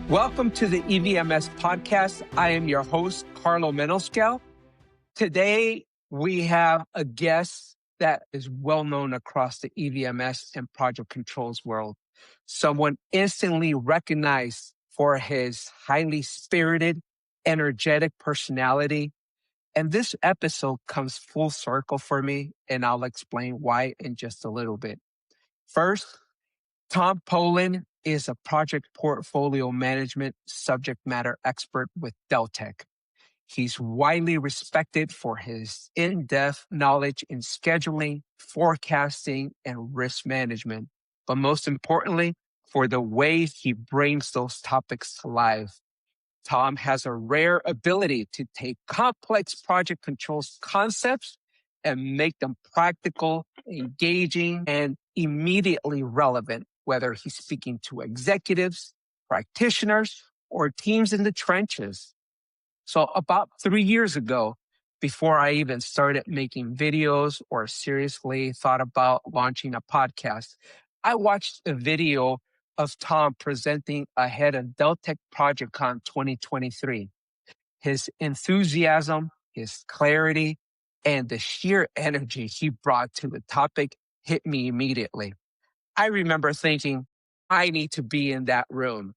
Welcome to the EVMS Podcast. I am your host, Karlo Menoscal. Today, we have a guest that is well known across the EVMS and Project Controls world. Someone instantly recognized for his highly spirited, energetic personality. And this episode comes full circle for me, and I'll explain why in just a little bit. First, Tom Polen is a project portfolio management subject matter expert with Deltek. He's widely respected for his in-depth knowledge in scheduling, forecasting, and risk management, but most importantly, for the way he brings those topics to life. Tom has a rare ability to take complex project controls concepts and make them practical, engaging, and immediately relevant, whether he's speaking to executives, practitioners, or teams in the trenches. So about 3 years ago, before I even started making videos or seriously thought about launching a podcast, I watched a video of Tom presenting ahead of Deltek ProjectCon 2023. His enthusiasm, his clarity, and the sheer energy he brought to the topic hit me immediately. I remember thinking, I need to be in that room.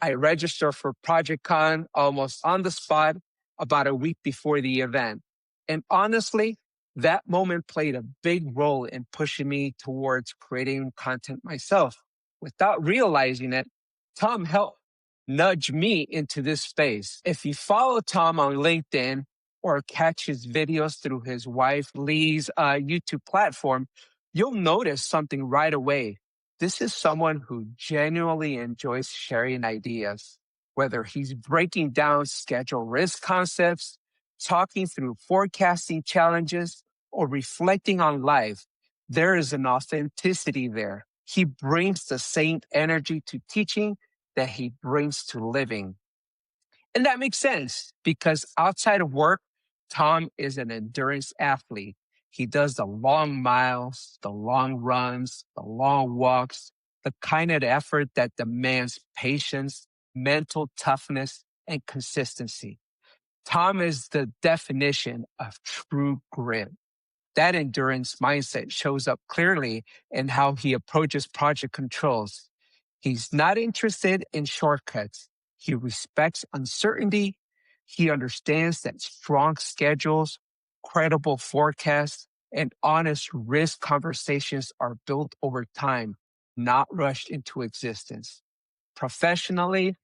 I registered for ProjectCon almost on the spot about a week before the event. And honestly, that moment played a big role in pushing me towards creating content myself. Without realizing it, Tom helped nudge me into this space. If you follow Tom on LinkedIn or catch his videos through his wife Lee's YouTube platform, you'll notice something right away. This is someone who genuinely enjoys sharing ideas, whether he's breaking down schedule risk concepts, talking through forecasting challenges, or reflecting on life. There is an authenticity there. He brings the same energy to teaching that he brings to living. And that makes sense because outside of work, Tom is an endurance athlete. He does the long miles, the long runs, the long walks, the kind of effort that demands patience, mental toughness, and consistency. Tom is the definition of true grit. That endurance mindset shows up clearly in how he approaches project controls. He's not interested in shortcuts. He respects uncertainty. He understands that strong schedules, credible forecasts, and honest risk conversations are built over time, not rushed into existence. Professionally,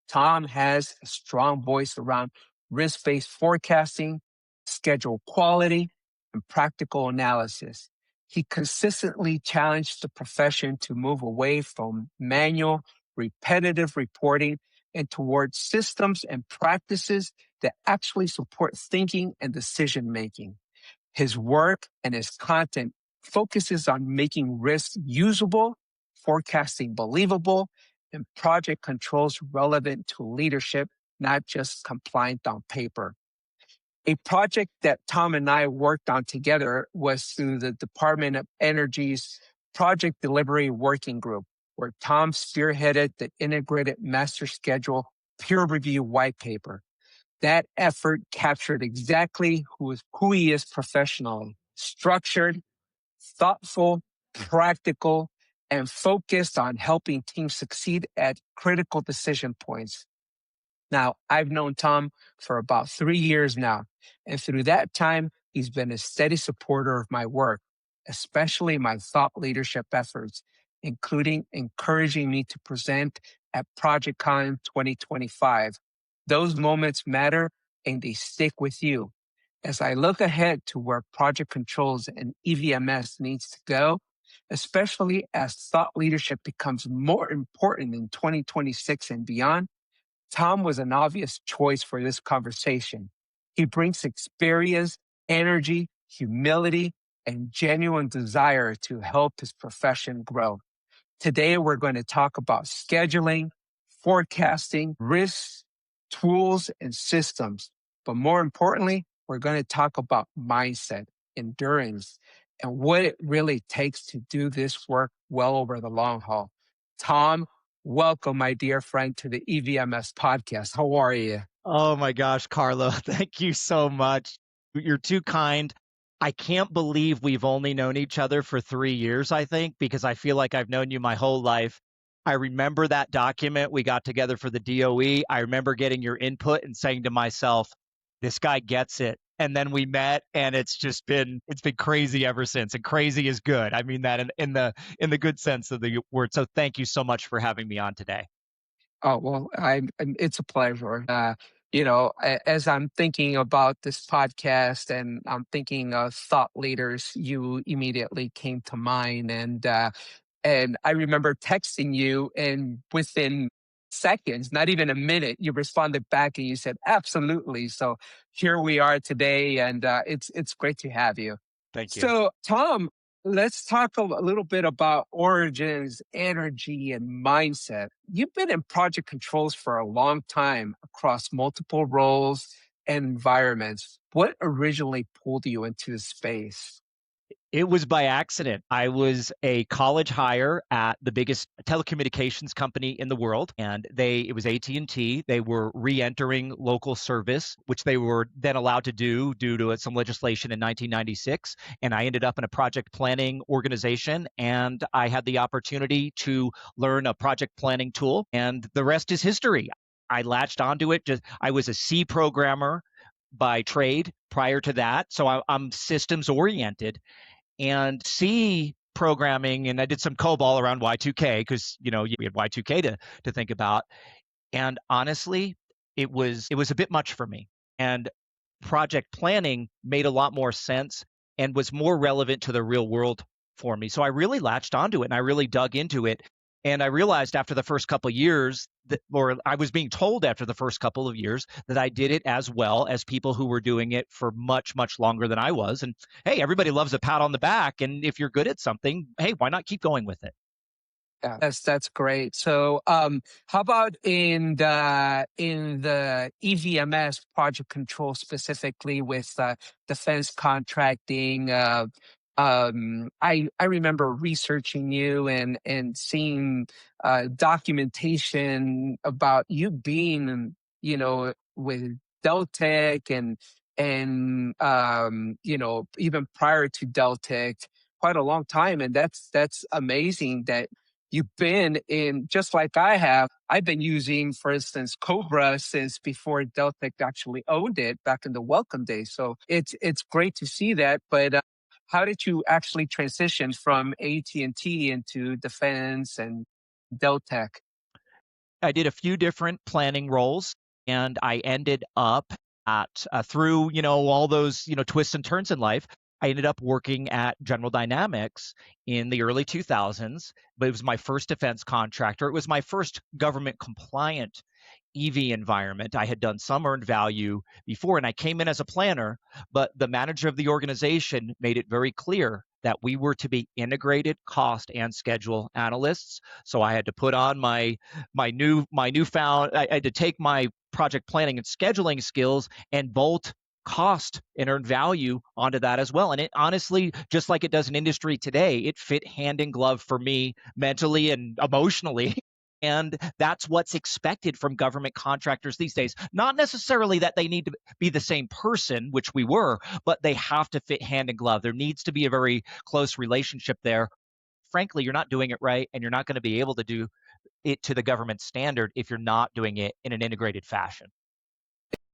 Tom has a strong voice around risk-based forecasting, schedule quality, and practical analysis. He consistently challenged the profession to move away from manual, repetitive reporting and towards systems and practices that actually support thinking and decision-making. His work and his content focuses on making risk usable, forecasting believable, and project controls relevant to leadership, not just compliant on paper. A project that Tom and I worked on together was through the Department of Energy's Project Delivery Working Group, where Tom spearheaded the Integrated Master Schedule peer review white paper. That effort captured exactly who he is professionally: structured, thoughtful, practical, and focused on helping teams succeed at critical decision points. Now, I've known Tom for about 3 years now, and through that time, he's been a steady supporter of my work, especially my thought leadership efforts, including encouraging me to present at ProjectCon 2025. Those moments matter and they stick with you. As I look ahead to where project controls and EVMS needs to go, especially as thought leadership becomes more important in 2026 and beyond, Tom was an obvious choice for this conversation. He brings experience, energy, humility, and genuine desire to help his profession grow. Today, we're going to talk about scheduling, forecasting, risks, tools, and systems. But more importantly, we're going to talk about mindset, endurance, and what it really takes to do this work well over the long haul. Tom, welcome, my dear friend, to the EVMS podcast. How are you? Oh my gosh, Karlo, thank you so much. You're too kind. I can't believe we've only known each other for 3 years, I think, because I feel like I've known you my whole life. I remember that document we got together for the DOE. I remember getting your input and saying to myself, this guy gets it. And then we met and it's been crazy ever since. And crazy is good. I mean that in the good sense of the word. So thank you so much for having me on today. Oh, well, it's a pleasure. As I'm thinking about this podcast and I'm thinking of thought leaders, you immediately came to mind. And I remember texting you, and within seconds, not even a minute, you responded back and you said, absolutely. So here we are today, and it's great to have you. Thank you. So, Tom, let's talk a little bit about origins, energy, and mindset. You've been in project controls for a long time across multiple roles and environments. What originally pulled you into the space? It was by accident. I was a college hire at the biggest telecommunications company in the world, and it was AT&T. They were re-entering local service, which they were then allowed to do due to some legislation in 1996. And I ended up in a project planning organization, and I had the opportunity to learn a project planning tool, and the rest is history. I latched onto it. I was a C programmer by trade prior to that, so I'm systems oriented. And C programming, and I did some COBOL around Y2K because we had Y2K to think about. And honestly, it was a bit much for me. And project planning made a lot more sense and was more relevant to the real world for me. So I really latched onto it and I really dug into it. And I realized after the first couple of years or I was being told after the first couple of years that I did it as well as people who were doing it for much, much longer than I was. And hey, everybody loves a pat on the back. And if you're good at something, hey, why not keep going with it? Yeah, that's great. So, how about in the EVMS project control specifically with defense contracting? I remember researching you and seeing documentation about you being, with Deltek and even prior to Deltek, quite a long time, and that's amazing that you've been in, just like I have. I've been using, for instance, Cobra since before Deltek actually owned it back in the welcome days. So it's great to see that. But how did you actually transition from AT&T into defense and Deltek? I did a few different planning roles, and I ended up through all those twists and turns in life. I ended up working at General Dynamics in the early 2000s, but it was my first defense contractor. It was my first government compliant EV environment. I had done some earned value before, and I came in as a planner, but the manager of the organization made it very clear that we were to be integrated cost and schedule analysts. So I had to put on my newfound. I had to take my project planning and scheduling skills and bolt cost and earned value onto that as well. And it honestly, just like it does in industry today, it fit hand in glove for me mentally and emotionally. And that's what's expected from government contractors these days. Not necessarily that they need to be the same person, which we were, but they have to fit hand in glove. There needs to be a very close relationship there. Frankly, you're not doing it right, and you're not going to be able to do it to the government standard if you're not doing it in an integrated fashion.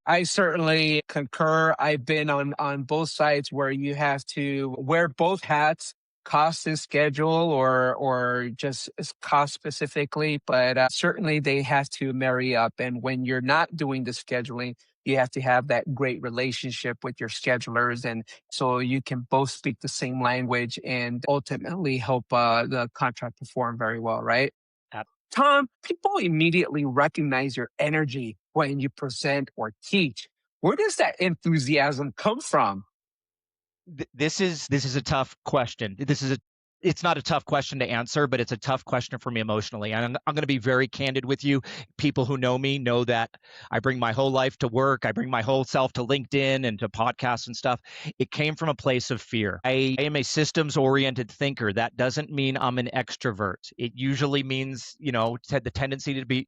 I certainly concur. I've been on both sides where you have to wear both hats, cost and schedule, or just cost specifically. But certainly they have to marry up. And when you're not doing the scheduling, you have to have that great relationship with your schedulers, and so you can both speak the same language and ultimately help the contract perform very well, right? Tom, people immediately recognize your energy when you present or teach. Where does that enthusiasm come from? This is a tough question. it's not a tough question to answer, but it's a tough question for me emotionally. And I'm going to be very candid with you. People who know me know that I bring my whole life to work. I bring my whole self to LinkedIn and to podcasts and stuff. It came from a place of fear. I am a systems-oriented thinker. That doesn't mean I'm an extrovert. It usually means, the tendency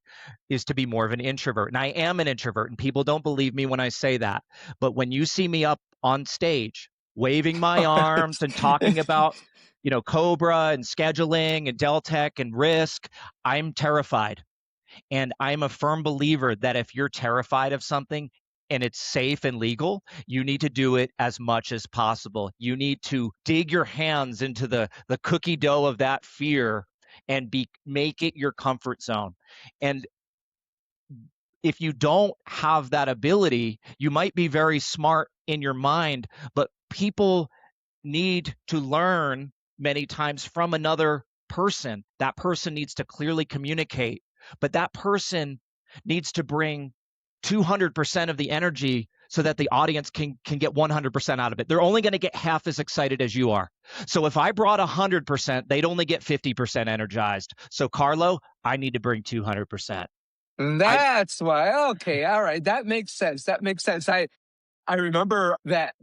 is to be more of an introvert. And I am an introvert, and people don't believe me when I say that. But when you see me up on stage, waving my arms and talking about Cobra and scheduling and Deltek and Risk, I'm terrified. And I'm a firm believer that if you're terrified of something and it's safe and legal, you need to do it as much as possible. You need to dig your hands into the cookie dough of that fear and make it your comfort zone. And if you don't have that ability, you might be very smart in your mind, but people need to learn many times from another person. That person needs to clearly communicate, but that person needs to bring 200% of the energy so that the audience can get 100% out of it. They're only going to get half as excited as you are. So if I brought 100%, they'd only get 50% energized. So Karlo, I need to bring 200%. That's why. Okay. All right. That makes sense. I remember that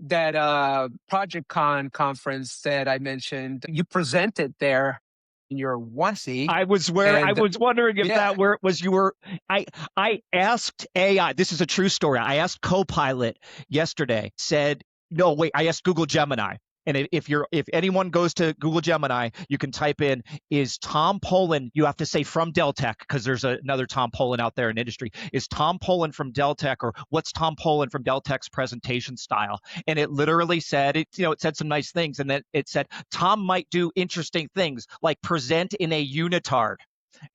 Project Con conference that I mentioned. You presented there in your onesie. I was wondering if that where it was you were. I asked AI. This is a true story. I asked Copilot yesterday. Said no, wait. I asked Google Gemini. And if anyone goes to Google Gemini, you can type in, is Tom Polen, you have to say from Deltek, because there's another Tom Polen out there in industry. Is Tom Polen from Deltek, or what's Tom Polen from Deltek's presentation style? And it literally said, it said some nice things. And then it said, Tom might do interesting things like present in a unitard.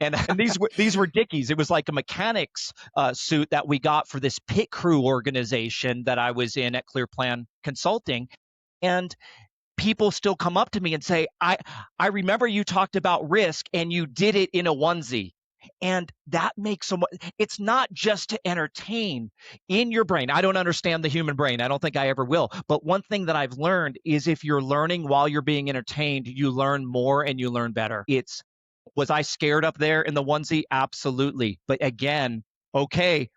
And these were Dickies. It was like a mechanics suit that we got for this pit crew organization that I was in at ClearPlan Consulting. And people still come up to me and say, I remember you talked about risk and you did it in a onesie. And that makes it's not just to entertain in your brain. I don't understand the human brain. I don't think I ever will. But one thing that I've learned is if you're learning while you're being entertained, you learn more and you learn better. Was I scared up there in the onesie? Absolutely. But again, okay,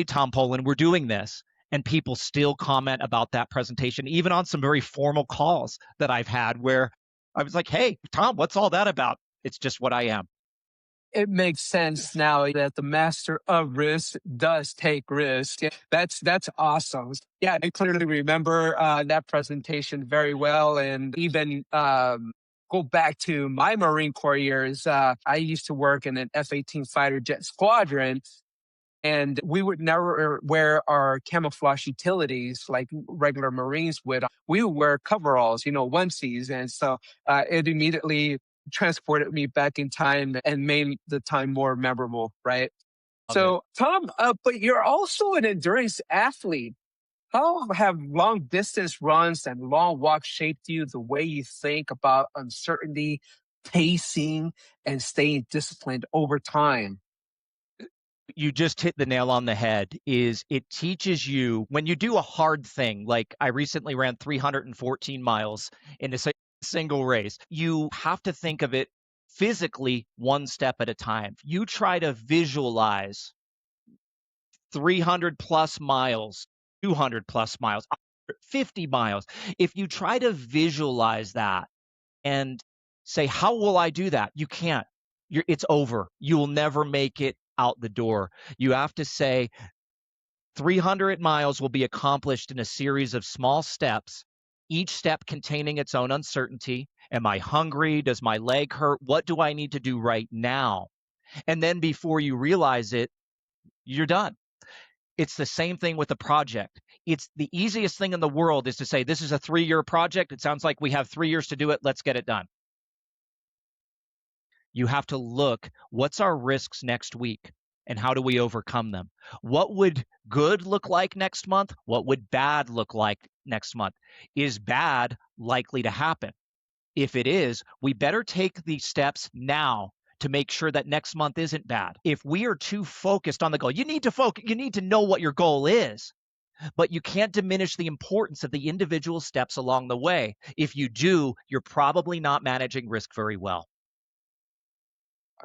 Tom Polen, we're doing this. And people still comment about that presentation, even on some very formal calls that I've had where I was like, hey, Tom, what's all that about? It's just what I am. It makes sense now that the master of risk does take risk. That's awesome. Yeah, I clearly remember that presentation very well. And even go back to my Marine Corps years, I used to work in an F-18 fighter jet squadron. And we would never wear our camouflage utilities like regular Marines would. We would wear coveralls, onesies. And so it immediately transported me back in time and made the time more memorable, right? So, Tom, but you're also an endurance athlete. How have long distance runs and long walks shaped you the way you think about uncertainty, pacing, and staying disciplined over time? You just hit the nail on the head. Is it teaches you when you do a hard thing, like I recently ran 314 miles in a single race, you have to think of it physically one step at a time. You try to visualize 300 plus miles, 200 plus miles, 50 miles. If you try to visualize that and say, how will I do that? You can't. It's over. You will never make it out the door. You have to say 300 miles will be accomplished in a series of small steps, each step containing its own uncertainty. Am I hungry? Does my leg hurt? What do I need to do right now? And then before you realize it, you're done. It's the same thing with a project. It's the easiest thing in the world is to say, this is a 3-year project. It sounds like we have 3 years to do it. Let's get it done. You have to look, what's our risks next week and how do we overcome them? What would good look like next month? What would bad look like next month? Is bad likely to happen? If it is, we better take these steps now to make sure that next month isn't bad. If we are too focused on the goal, you need to know what your goal is. but you can't diminish the importance of the individual steps along the way. If you do, you're probably not managing risk very well.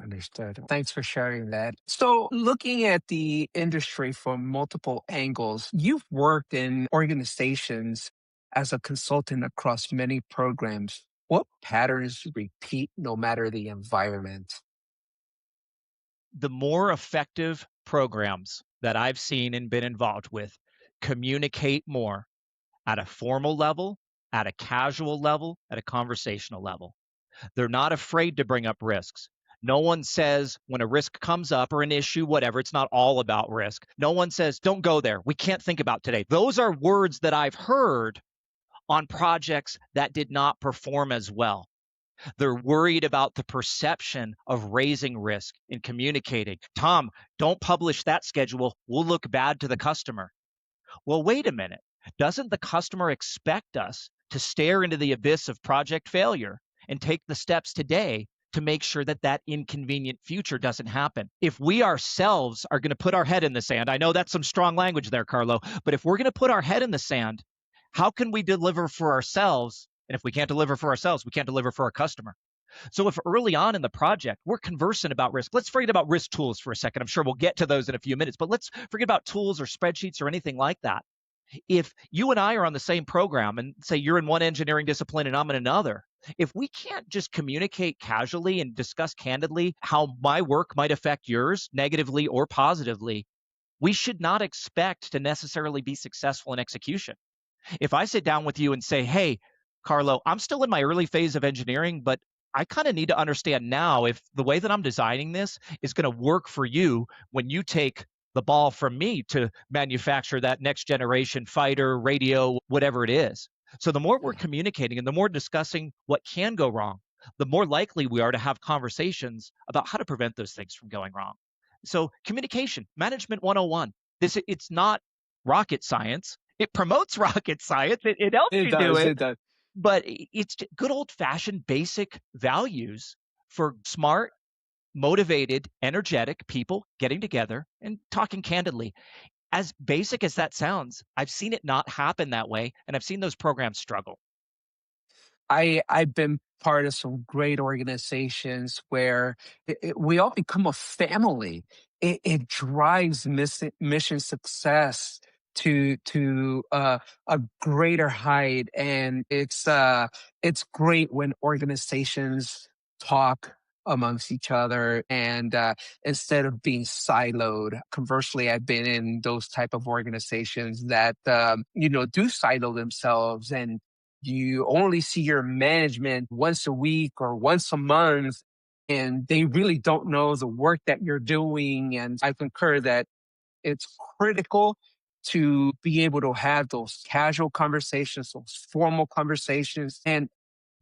Understood. Thanks for sharing that. So, looking at the industry from multiple angles, you've worked in organizations as a consultant across many programs. What patterns repeat no matter the environment? The more effective programs that I've seen and been involved with communicate more at a formal level, at a casual level, at a conversational level. They're not afraid to bring up risks. No one says when a risk comes up or an issue, whatever, it's not all about risk. No one says, don't go there. We can't think about today. Those are words that I've heard on projects that did not perform as well. They're worried about the perception of raising risk and communicating. Tom, don't publish that schedule. We'll look bad to the customer. Well, wait a minute. Doesn't the customer expect us to stare into the abyss of project failure and take the steps today to make sure that that inconvenient future doesn't happen? If we ourselves are going to put our head in the sand, I know that's some strong language there, Karlo, but if we're going to put our head in the sand, how can we deliver for ourselves? And if we can't deliver for ourselves, we can't deliver for our customer. So if early on in the project, we're conversant about risk, let's forget about risk tools for a second. I'm sure we'll get to those in a few minutes, but let's forget about tools or spreadsheets or anything like that. If you and I are on the same program and say you're in one engineering discipline and I'm in another, if we can't just communicate casually and discuss candidly how my work might affect yours negatively or positively, we should not expect to necessarily be successful in execution. If I sit down with you and say, hey, Karlo, I'm still in my early phase of engineering, but I kind of need to understand now if the way that I'm designing this is going to work for you when you take the ball from me to manufacture that next generation fighter, radio, whatever it is. So the more we're communicating and the more discussing what can go wrong, the more likely we are to have conversations about how to prevent those things from going wrong. So communication, management 101. It's not rocket science. It promotes rocket science. It helps you do it. It does. But it's good old-fashioned basic values for smart, motivated, energetic people getting together and talking candidly. As basic as that sounds, I've seen it not happen that way, and I've seen those programs struggle. I've been part of some great organizations where we all become a family. It drives mission success to a greater height, and it's great when organizations talk amongst each other and instead of being siloed. Conversely, I've been in those type of organizations that do silo themselves, and you only see your management once a week or once a month, and they really don't know the work that you're doing. And I concur that it's critical to be able to have those casual conversations, those formal conversations, and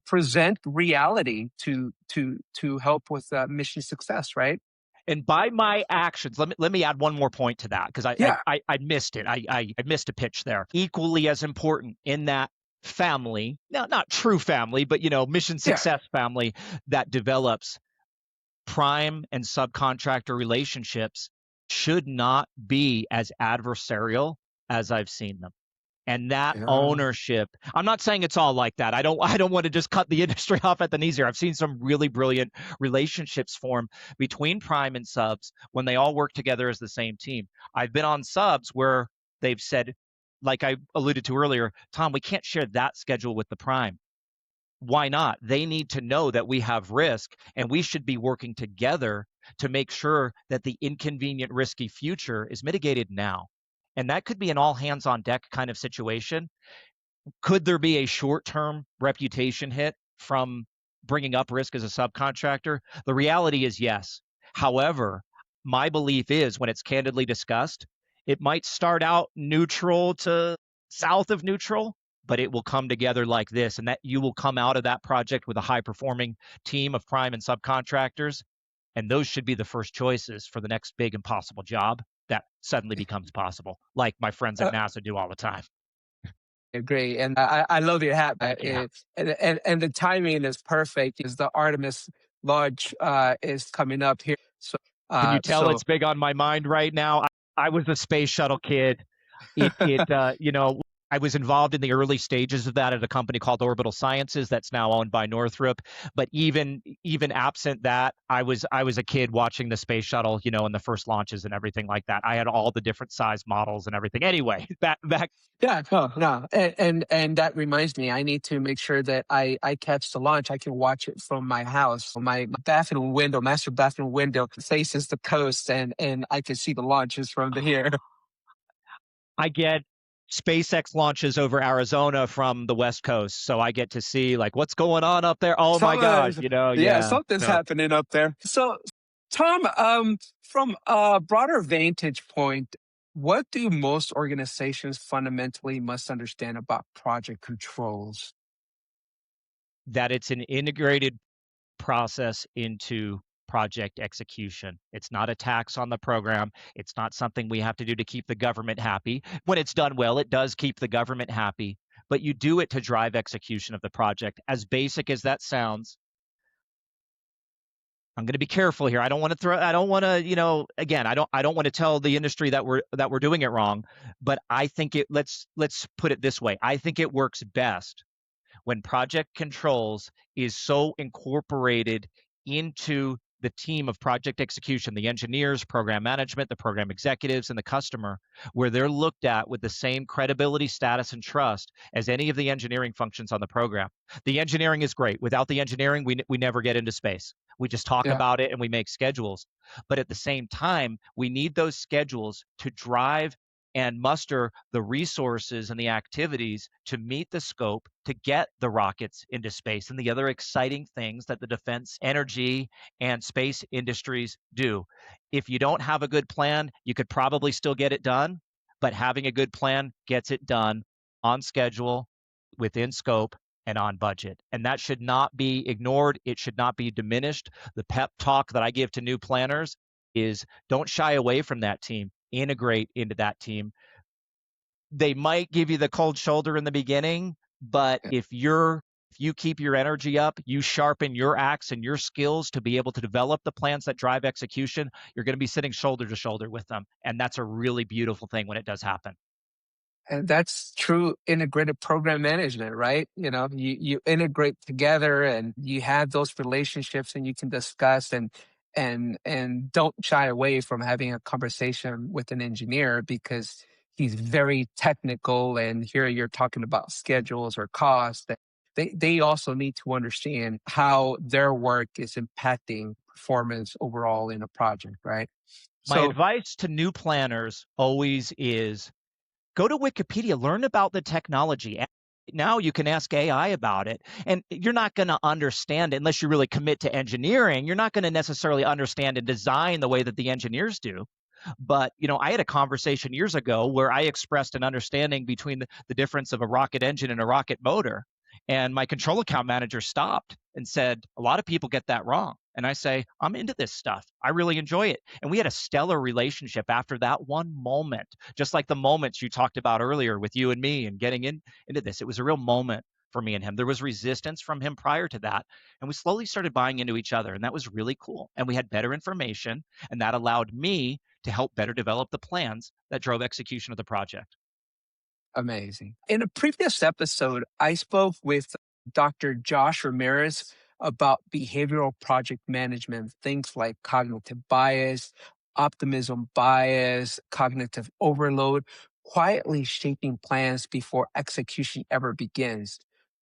present reality to help with mission success, right? And by my actions, let me add one more point to that because I missed it. I missed a pitch there. Equally as important in that family, now not true family, but mission success family that develops prime and subcontractor relationships should not be as adversarial as I've seen them. And that ownership, I'm not saying it's all like that. I don't want to just cut the industry off at the knees here. I've seen some really brilliant relationships form between prime and subs when they all work together as the same team. I've been on subs where they've said, like I alluded to earlier, Tom, we can't share that schedule with the prime. Why not? They need to know that we have risk and we should be working together to make sure that the inconvenient, risky future is mitigated now. And that could be an all hands on deck kind of situation. Could there be a short-term reputation hit from bringing up risk as a subcontractor? The reality is yes. However, my belief is when it's candidly discussed, it might start out neutral to south of neutral, but it will come together like this, and that you will come out of that project with a high-performing team of prime and subcontractors, and those should be the first choices for the next big impossible job that suddenly becomes possible, like my friends at NASA do all the time. Agree. And I love your hat. And the timing is perfect because the Artemis launch is coming up here. So can you tell it's big on my mind right now? I was a space shuttle kid. I was involved in the early stages of that at a company called Orbital Sciences that's now owned by Northrop. But even absent that, I was a kid watching the space shuttle, in the first launches and everything like that. I had all the different size models and everything. Anyway, back. Yeah, no. And that reminds me, I need to make sure that I catch the launch. I can watch it from my house. My bathroom window, master bathroom window faces the coast, and I can see the launches from here. I get SpaceX launches over Arizona from the West Coast, so I get to see like what's going on up there. Oh my gosh, Yeah, yeah. something's happening up there. So, Tom, from a broader vantage point, what do most organizations fundamentally must understand about project controls? That it's an integrated process into project execution. It's not a tax on the program. It's not something we have to do to keep the government happy. When it's done well, it does keep the government happy, but you do it to drive execution of the project. As basic as that sounds, I'm going to be careful here. I don't want to, again, I don't want to tell the industry that we're doing it wrong, but I think let's put it this way. I think it works best when project controls is so incorporated into the team of project execution, the engineers, program management, the program executives, and the customer, where they're looked at with the same credibility, status, and trust as any of the engineering functions on the program. The engineering is great. Without the engineering, we never get into space. We just talk Yeah. about it and we make schedules. But at the same time, we need those schedules to drive and muster the resources and the activities to meet the scope to get the rockets into space and the other exciting things that the defense, energy, and space industries do. If you don't have a good plan, you could probably still get it done, but having a good plan gets it done on schedule, within scope, and on budget. And that should not be ignored. It should not be diminished. The pep talk that I give to new planners is don't shy away from that team. Integrate into that team. They might give you the cold shoulder in the beginning, but if you keep your energy up, you sharpen your axe and your skills to be able to develop the plans that drive execution, you're going to be sitting shoulder to shoulder with them. And that's a really beautiful thing when it does happen. And that's true integrated program management, right? You integrate together and you have those relationships and you can discuss and don't shy away from having a conversation with an engineer because he's very technical and here you're talking about schedules or costs. They also need to understand how their work is impacting performance overall in a project, right? My So advice to new planners always is go to Wikipedia, learn about the technology. Now you can ask AI about it, and you're not going to understand it unless you really commit to engineering. You're not going to necessarily understand and design the way that the engineers do. But, I had a conversation years ago where I expressed an understanding between the difference of a rocket engine and a rocket motor. And my control account manager stopped and said, a lot of people get that wrong. And I say, I'm into this stuff. I really enjoy it. And we had a stellar relationship after that one moment, just like the moments you talked about earlier with you and me and getting into this. It was a real moment for me and him. There was resistance from him prior to that. And we slowly started buying into each other. And that was really cool. And we had better information. And that allowed me to help better develop the plans that drove execution of the project. amazing. In a previous episode, I spoke with Dr. Josh Ramirez about behavioral project management, things like cognitive bias, optimism bias, cognitive overload, quietly shaping plans before execution ever begins.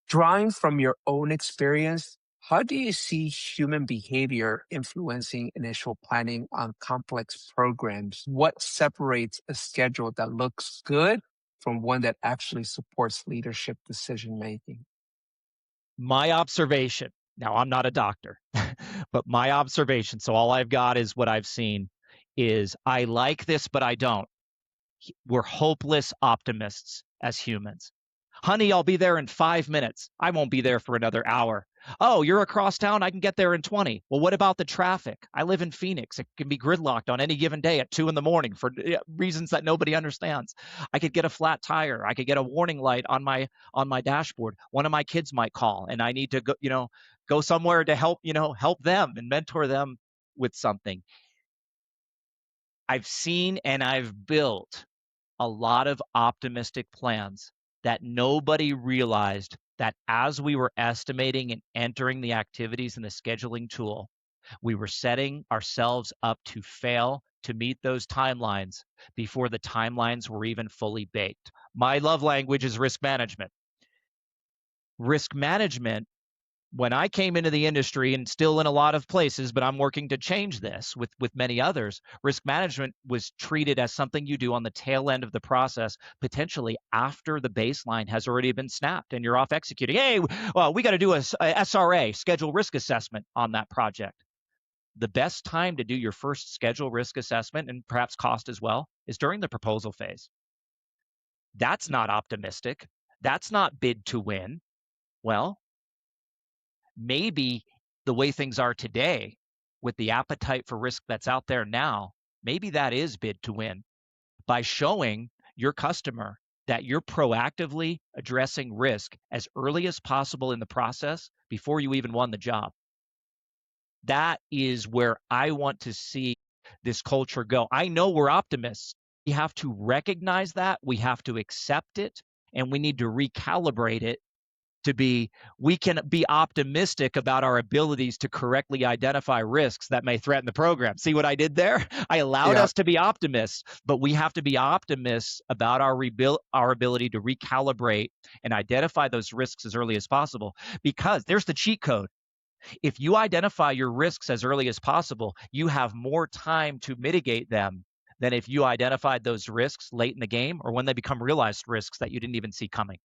Drawing from your own experience, how do you see human behavior influencing initial planning on complex programs? What separates a schedule that looks good from one that actually supports leadership decision making? My observation, now I'm not a doctor, but my observation, so all I've got is what I've seen, is I like this, but I don't. We're hopeless optimists as humans. Honey, I'll be there in 5 minutes. I won't be there for another hour. Oh, you're across town? I can get there in 20. Well, what about the traffic? I live in Phoenix. It can be gridlocked on any given day at 2 in the morning for reasons that nobody understands. I could get a flat tire. I could get a warning light on my dashboard. One of my kids might call and I need to go somewhere to help them and mentor them with something. I've seen and I've built a lot of optimistic plans that nobody realized that as we were estimating and entering the activities in the scheduling tool, we were setting ourselves up to fail to meet those timelines before the timelines were even fully baked. My love language is risk management. Risk management, when I came into the industry, and still in a lot of places, but I'm working to change this with many others, risk management was treated as something you do on the tail end of the process, potentially after the baseline has already been snapped and you're off executing. Hey, well, we got to do a SRA, schedule risk assessment, on that project. The best time to do your first schedule risk assessment, and perhaps cost as well, is during the proposal phase. That's not optimistic. That's not bid to win. Well, maybe the way things are today, with the appetite for risk that's out there now, maybe that is bid to win, by showing your customer that you're proactively addressing risk as early as possible in the process before you even won the job. That is where I want to see this culture go. I know we're optimists. We have to recognize that, we have to accept it, and we need to recalibrate it to be, we can be optimistic about our abilities to correctly identify risks that may threaten the program. See what I did there? I allowed us to be optimists, but we have to be optimists about our ability to recalibrate and identify those risks as early as possible, because there's the cheat code. If you identify your risks as early as possible, you have more time to mitigate them than if you identified those risks late in the game or when they become realized risks that you didn't even see coming.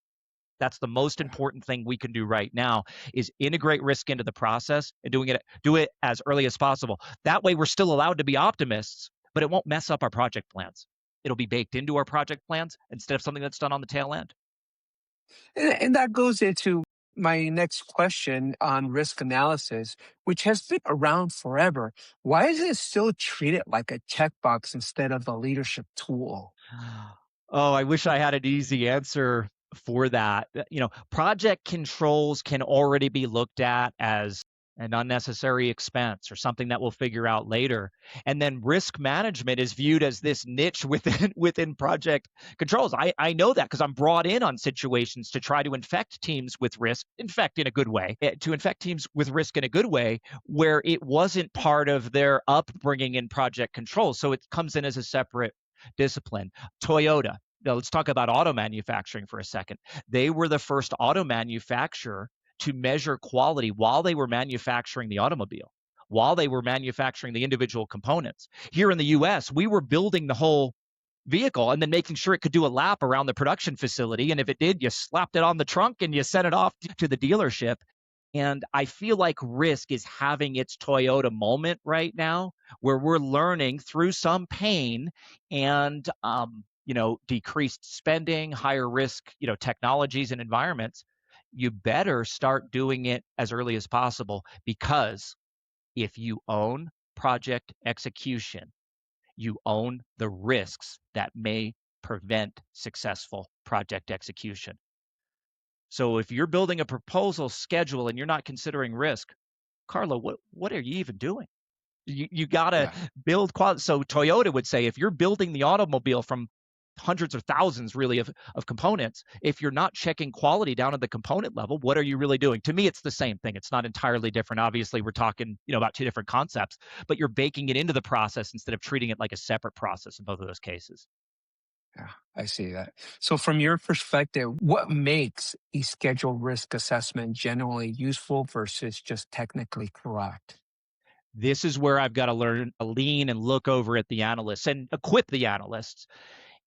That's the most important thing we can do right now, is integrate risk into the process and do it as early as possible. That way we're still allowed to be optimists, but it won't mess up our project plans. It'll be baked into our project plans instead of something that's done on the tail end. And that goes into my next question on risk analysis, which has been around forever. Why is it still treated like a checkbox instead of a leadership tool? Oh, I wish I had an easy answer for that. Project controls can already be looked at as an unnecessary expense or something that we'll figure out later. And then risk management is viewed as this niche within project controls. I know that because I'm brought in on situations to try to infect teams with risk, infect in a good way, to infect teams with risk in a good way, where it wasn't part of their upbringing in project controls. So it comes in as a separate discipline. Toyota. Now, let's talk about auto manufacturing for a second. They were the first auto manufacturer to measure quality while they were manufacturing the automobile, while they were manufacturing the individual components. Here in the US, we were building the whole vehicle and then making sure it could do a lap around the production facility. And if it did, you slapped it on the trunk and you sent it off to the dealership. And I feel like risk is having its Toyota moment right now, where we're learning through some pain and decreased spending, higher risk, technologies and environments. You better start doing it as early as possible, because if you own project execution, you own the risks that may prevent successful project execution. So if you're building a proposal schedule and you're not considering risk, Karlo, what are you even doing? You got to build quality. So Toyota would say, if you're building the automobile from hundreds or thousands really of components, if you're not checking quality down at the component level, what are you really doing? To me, it's the same thing. It's not entirely different. Obviously, we're talking about two different concepts, but you're baking it into the process instead of treating it like a separate process in both of those cases. Yeah, I see that. So from your perspective, what makes a schedule risk assessment generally useful versus just technically correct? This is where I've got to learn to lean and look over at the analysts and equip the analysts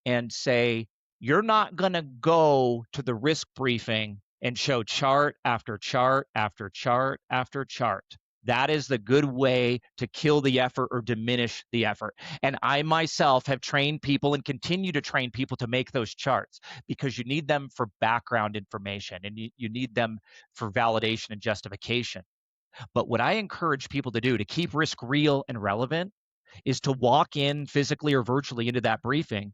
and say, you're not going to go to the risk briefing and show chart after chart after chart after chart. That is the good way to kill the effort or diminish the effort. And I myself have trained people and continue to train people to make those charts, because you need them for background information and you need them for validation and justification. But what I encourage people to do to keep risk real and relevant is to walk in physically or virtually into that briefing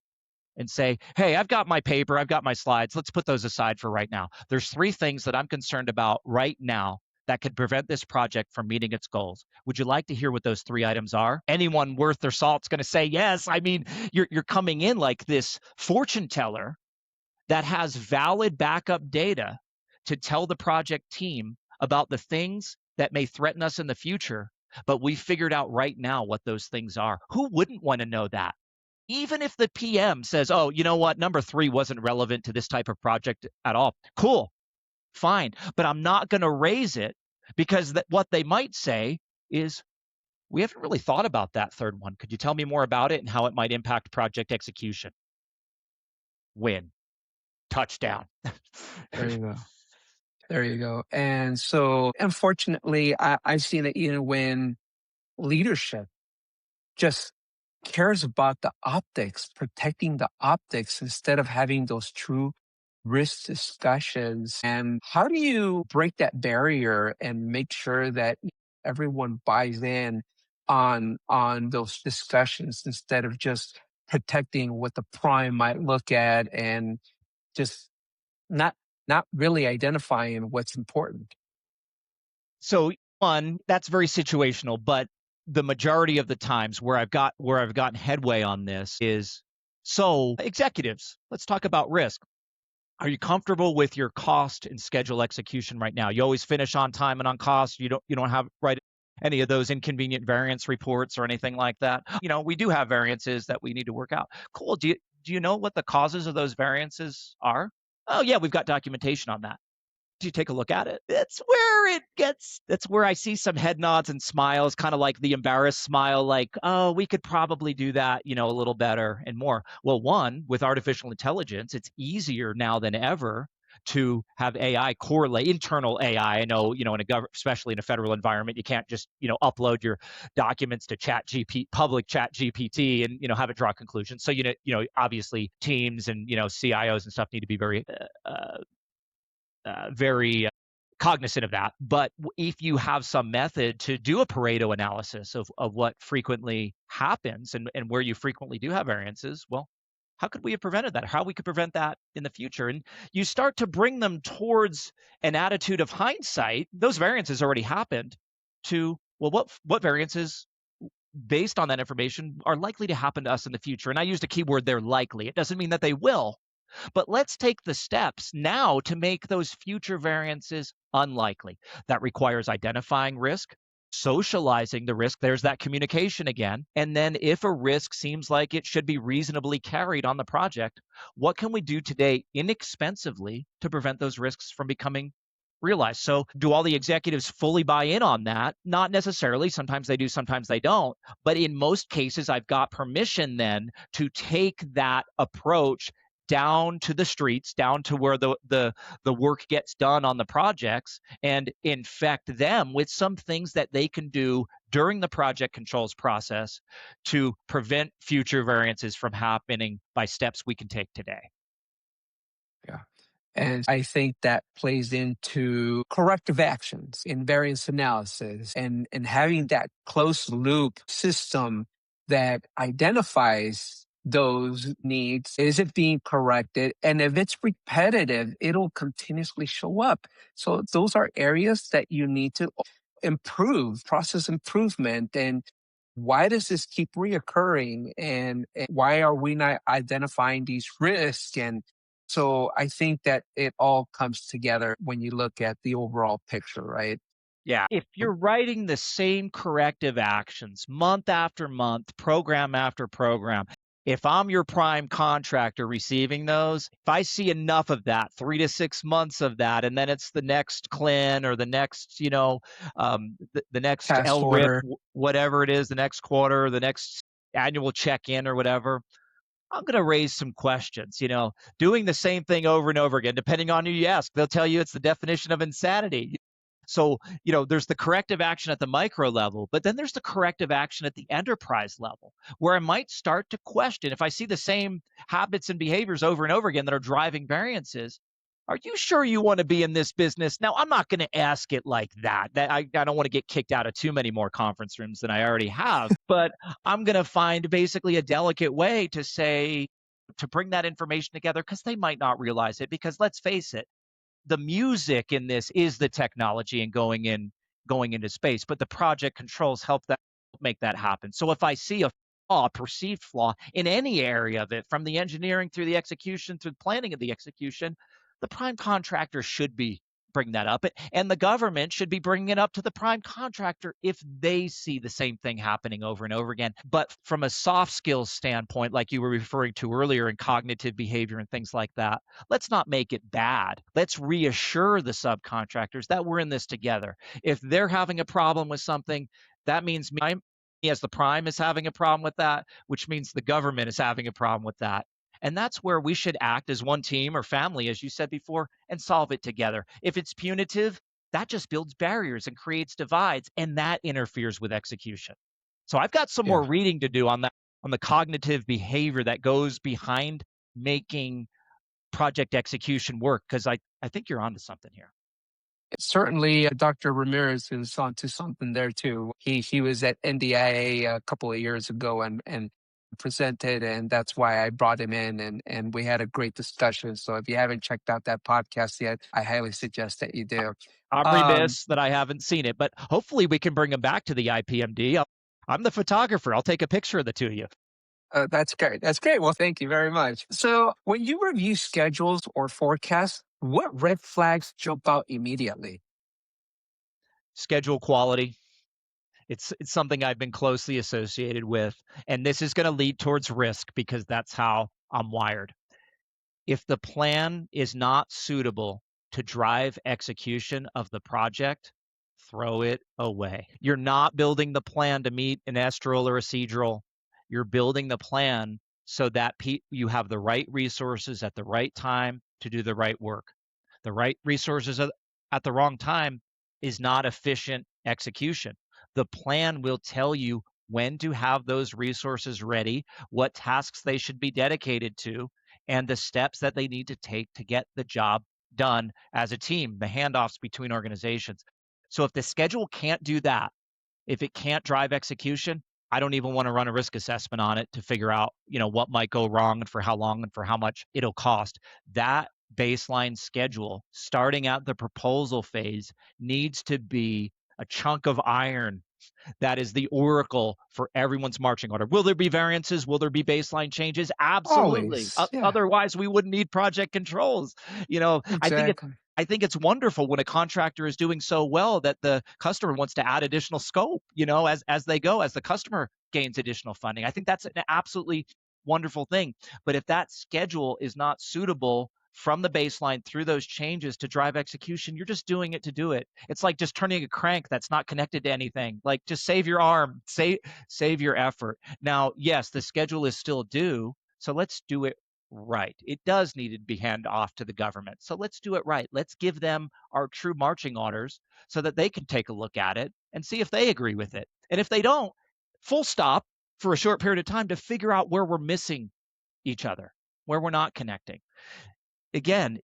and say, hey, I've got my paper, I've got my slides. Let's put those aside for right now. There's 3 things that I'm concerned about right now that could prevent this project from meeting its goals. Would you like to hear what those 3 items are? Anyone worth their salt's going to say yes. I mean, you're coming in like this fortune teller that has valid backup data to tell the project team about the things that may threaten us in the future, but we figured out right now what those things are. Who wouldn't want to know that? Even if the PM says, oh, you know what, number 3 wasn't relevant to this type of project at all. Cool, fine. But I'm not going to raise it because what they might say is, we haven't really thought about that third one. Could you tell me more about it and how it might impact project execution? Win. Touchdown. There you go. There you go. And so, unfortunately, I've seen it even when leadership just cares about the optics, protecting the optics instead of having those true risk discussions. And how do you break that barrier and make sure that everyone buys in on those discussions instead of just protecting what the prime might look at and just not not really identifying what's important? So one, that's very situational, but the majority of the times where I've gotten headway on this is, so executives, let's talk about risk. Are you comfortable with your cost and schedule execution right now? You always finish on time and on cost. You don't have any of those inconvenient variance reports or anything like that. We do have variances that we need to work out. Cool. Do you know what the causes of those variances are? Oh yeah, we've got documentation on that. Do you take a look at it? That's where I see some head nods and smiles, kind of like the embarrassed smile, like, oh, we could probably do that, a little better and more. Well, one, with artificial intelligence, it's easier now than ever to have AI correlate, internal AI. I know, especially in a federal environment, you can't just, upload your documents to public chat GPT and, have it draw conclusions. So, obviously teams and, CIOs and stuff need to be very cognizant of that. But if you have some method to do a Pareto analysis of what frequently happens and where you frequently do have variances, well, how could we have prevented that? How we could prevent that in the future? And you start to bring them towards an attitude of hindsight. Those variances already happened to, well, what variances based on that information are likely to happen to us in the future? And I used a keyword there, likely. It doesn't mean that they will. But let's take the steps now to make those future variances unlikely. That requires identifying risk, socializing the risk. There's that communication again. And then if a risk seems like it should be reasonably carried on the project, what can we do today inexpensively to prevent those risks from becoming realized? So do all the executives fully buy in on that? Not necessarily. Sometimes they do, sometimes they don't. But in most cases, I've got permission then to take that approach down to the streets, down to where the work gets done on the projects, and infect them with some things that they can do during the project controls process to prevent future variances from happening by steps we can take today. Yeah. And I think that plays into corrective actions in variance analysis and having that closed loop system that identifies those needs. Is it being corrected? And if it's repetitive, it'll continuously show up. So those are areas that you need to improve, process improvement. And why does this keep reoccurring? And why are we not identifying these risks? And so I think that it all comes together when you look at the overall picture, right? Yeah. If you're writing the same corrective actions month after month, program after program, if I'm your prime contractor receiving those, if I see enough of that, 3 to 6 months of that, and then it's the next CLIN or the next, the next Task LRIP, order. whatever it is, the next quarter, the next annual check-in or whatever, I'm going to raise some questions. Doing the same thing over and over again, depending on who you ask, they'll tell you it's the definition of insanity. So, there's the corrective action at the micro level, but then there's the corrective action at the enterprise level, where I might start to question, if I see the same habits and behaviors over and over again that are driving variances, are you sure you want to be in this business? Now, I'm not going to ask it like that. I don't want to get kicked out of too many more conference rooms than I already have, but I'm going to find basically a delicate way to say, to bring that information together, because they might not realize it, because let's face it, the music in this is the technology and going into space, but the project controls help that make that happen. So if I see a flaw, a perceived flaw in any area of it, from the engineering through the execution, through the planning of the execution, the prime contractor should be bring that up, and the government should be bringing it up to the prime contractor if they see the same thing happening over and over again. But from a soft skills standpoint, like you were referring to earlier in cognitive behavior and things like that, let's not make it bad. Let's reassure the subcontractors that we're in this together. If they're having a problem with something, that means me as the prime is having a problem with that, which means the government is having a problem with that. And that's where we should act as one team or family, as you said before, and solve it together. If it's punitive, that just builds barriers and creates divides, and that interferes with execution. So I've got some more reading to do on that, on the cognitive behavior that goes behind making project execution work, because I think you're onto something here. Certainly, Dr. Ramirez is onto something there too. He was at NDIA a couple of years ago and presented, and that's why I brought him in, and we had a great discussion. So if you haven't checked out that podcast yet, I highly suggest that you do. I'm remiss that I haven't seen it, but hopefully we can bring him back to the IPMD. I'm the photographer. I'll take a picture of the two of you. That's great. That's great. Well, thank you very much. So when you review schedules or forecasts, what red flags jump out immediately? Schedule quality. It's something I've been closely associated with, and this is going to lead towards risk because that's how I'm wired. If the plan is not suitable to drive execution of the project, throw it away. You're not building the plan to meet an estral or a cedral. You're building the plan so that you have the right resources at the right time to do the right work. The right resources at the wrong time is not efficient execution. The plan will tell you when to have those resources ready, what tasks they should be dedicated to, and the steps that they need to take to get the job done as a team, the handoffs between organizations. So if the schedule can't do that, if it can't drive execution, I don't even want to run a risk assessment on it to figure out, what might go wrong and for how long and for how much it'll cost. That baseline schedule, starting at the proposal phase, needs to be a chunk of iron that is the oracle for everyone's marching order. Will there be variances? Will there be baseline changes? Absolutely. Always. Yeah. Otherwise, we wouldn't need project controls. Exactly. I think it's wonderful when a contractor is doing so well that the customer wants to add additional scope, as they go, as the customer gains additional funding. I think that's an absolutely wonderful thing. But if that schedule is not suitable from the baseline through those changes to drive execution, you're just doing it to do it. It's like just turning a crank that's not connected to anything. Like, just save your arm, save your effort. Now, yes, the schedule is still due, so let's do it right. It does need to be handed off to the government, so let's do it right. Let's give them our true marching orders so that they can take a look at it and see if they agree with it. And if they don't, full stop for a short period of time to figure out where we're missing each other, where we're not connecting. Again,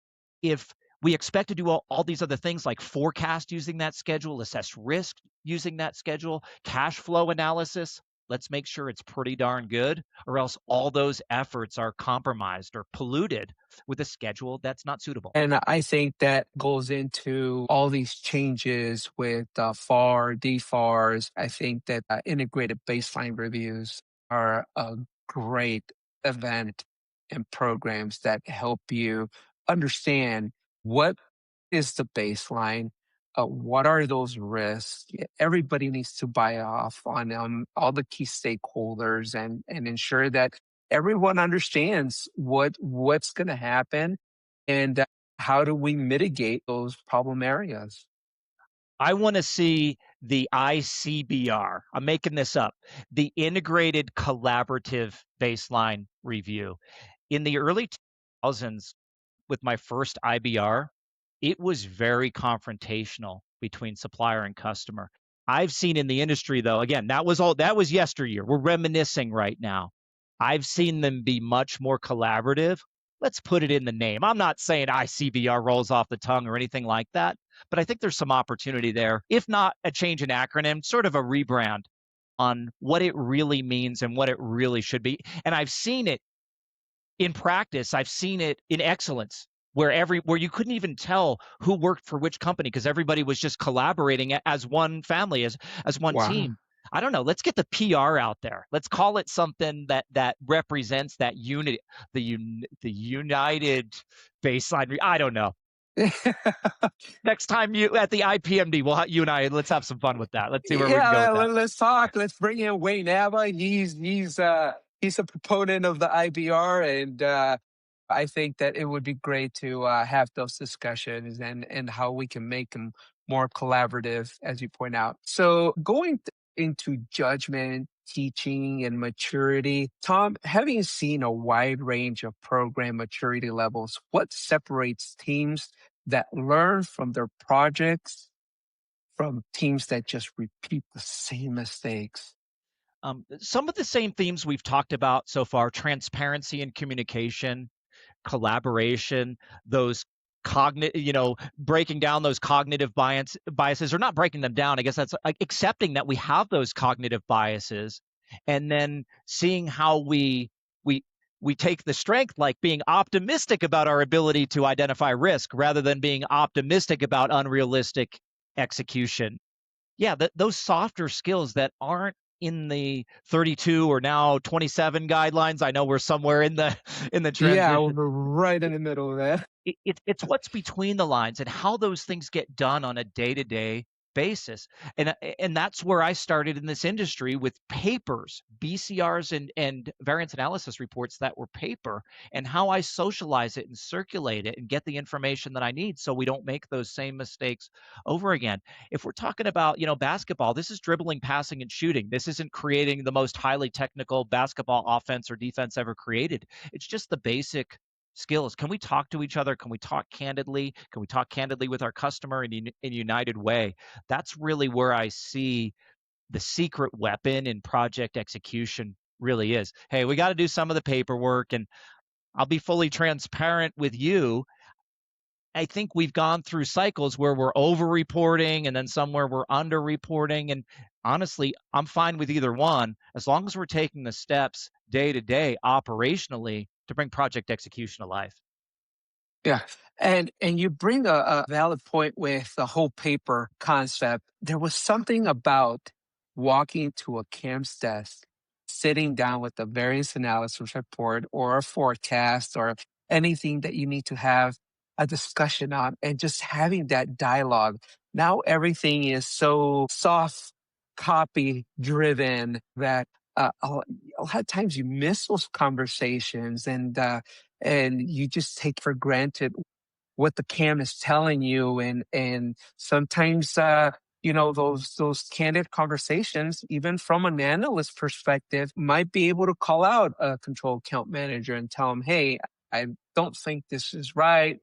if we expect to do all these other things like forecast using that schedule, assess risk using that schedule, cash flow analysis, let's make sure it's pretty darn good, or else all those efforts are compromised or polluted with a schedule that's not suitable. And I think that goes into all these changes with FAR, DFARs. I think that integrated baseline reviews are a great event and programs that help you understand what is the baseline, what are those risks. Everybody needs to buy off on all the key stakeholders and ensure that everyone understands what's going to happen and how do we mitigate those problem areas. I want to see the ICBR. I'm making this up. The Integrated Collaborative Baseline Review. In the early 2000s, with my first IBR, it was very confrontational between supplier and customer. I've seen in the industry, though, again, that was yesteryear. We're reminiscing right now. I've seen them be much more collaborative. Let's put it in the name. I'm not saying ICBR rolls off the tongue or anything like that, but I think there's some opportunity there, if not a change in acronym, sort of a rebrand on what it really means and what it really should be. And I've seen it in practice. I've seen it in excellence where you couldn't even tell who worked for which company because everybody was just collaborating as one family, as one Wow. team. I don't know. Let's get the PR out there. Let's call it something that represents that unity, the united baseline. I don't know. Next time you at the IPMD, you and I, let's have some fun with that. Let's see where we can go Yeah, with that. let's talk. Let's bring in Wayne Nava. He's a proponent of the IBR, and I think that it would be great to have those discussions and how we can make them more collaborative, as you point out. So into judgment, teaching, and maturity, Tom, having seen a wide range of program maturity levels, what separates teams that learn from their projects from teams that just repeat the same mistakes? Some of the same themes we've talked about so far: transparency and communication, collaboration, those breaking down those cognitive biases, or not breaking them down. I guess that's accepting that we have those cognitive biases, and then seeing how we we take the strength, like being optimistic about our ability to identify risk rather than being optimistic about unrealistic execution. Yeah, those softer skills that aren't in the 32 or now 27 guidelines. I know we're somewhere in the Yeah, transition. we're right in the middle of that. It's what's between the lines and how those things get done on a day-to-day basis. And that's where I started in this industry, with papers, BCRs and variance analysis reports that were paper, and how I socialize it and circulate it and get the information that I need so we don't make those same mistakes over again. If we're talking about, basketball, this is dribbling, passing, and shooting. This isn't creating the most highly technical basketball offense or defense ever created. It's just the basic skills. Can we talk to each other? Can we talk candidly? Can we talk candidly with our customer in a united way? That's really where I see the secret weapon in project execution really is. Hey, we got to do some of the paperwork, and I'll be fully transparent with you. I think we've gone through cycles where we're over-reporting and then somewhere we're under-reporting. And honestly, I'm fine with either one as long as we're taking the steps day to day operationally to bring project execution to life. Yeah. And you bring a valid point with the whole paper concept. There was something about walking to a CAMS desk, sitting down with a variance analysis report or a forecast or anything that you need to have a discussion on, and just having that dialogue. Now everything is so soft copy driven that a lot of times you miss those conversations, and you just take for granted what the cam is telling you, and sometimes those candid conversations, even from an analyst perspective, might be able to call out a control account manager and tell them, hey, I don't think this is right.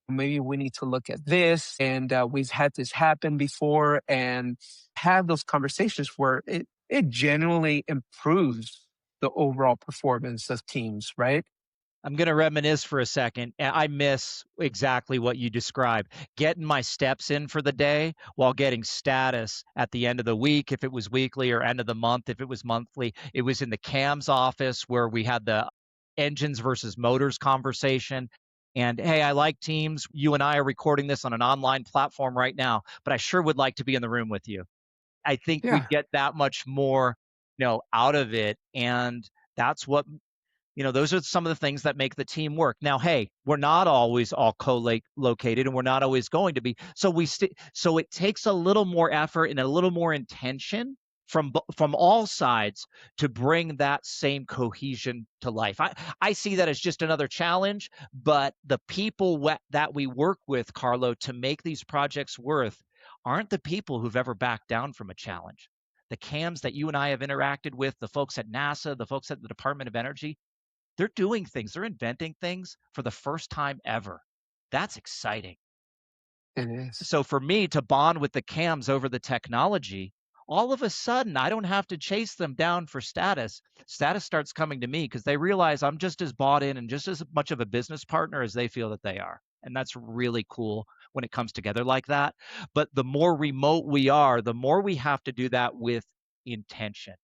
Maybe we need to look at this, and we've had this happen before, and have those conversations where it genuinely improves the overall performance of teams, right? I'm going to reminisce for a second. I miss exactly what you described. Getting my steps in for the day while getting status at the end of the week, if it was weekly, or end of the month, if it was monthly. It was in the CAMS office where we had the engines versus motors conversation. And hey, I like Teams. You and I are recording this on an online platform right now, but I sure would like to be in the room with you. I think we Yeah. get that much more, out of it. And that's what those are some of the things that make the team work. Now, hey, we're not always all co-located, and we're not always going to be. So it takes a little more effort and a little more intention from all sides to bring that same cohesion to life. I see that as just another challenge, but the people that we work with, Karlo, to make these projects worth aren't the people who've ever backed down from a challenge. The CAMs that you and I have interacted with, the folks at NASA, the folks at the Department of Energy, they're doing things, they're inventing things for the first time ever. That's exciting. It is. So for me to bond with the CAMs over the technology, all of a sudden I don't have to chase them down for status. Status starts coming to me because they realize I'm just as bought in and just as much of a business partner as they feel that they are. And that's really cool when it comes together like that. But the more remote we are, the more we have to do that with intention.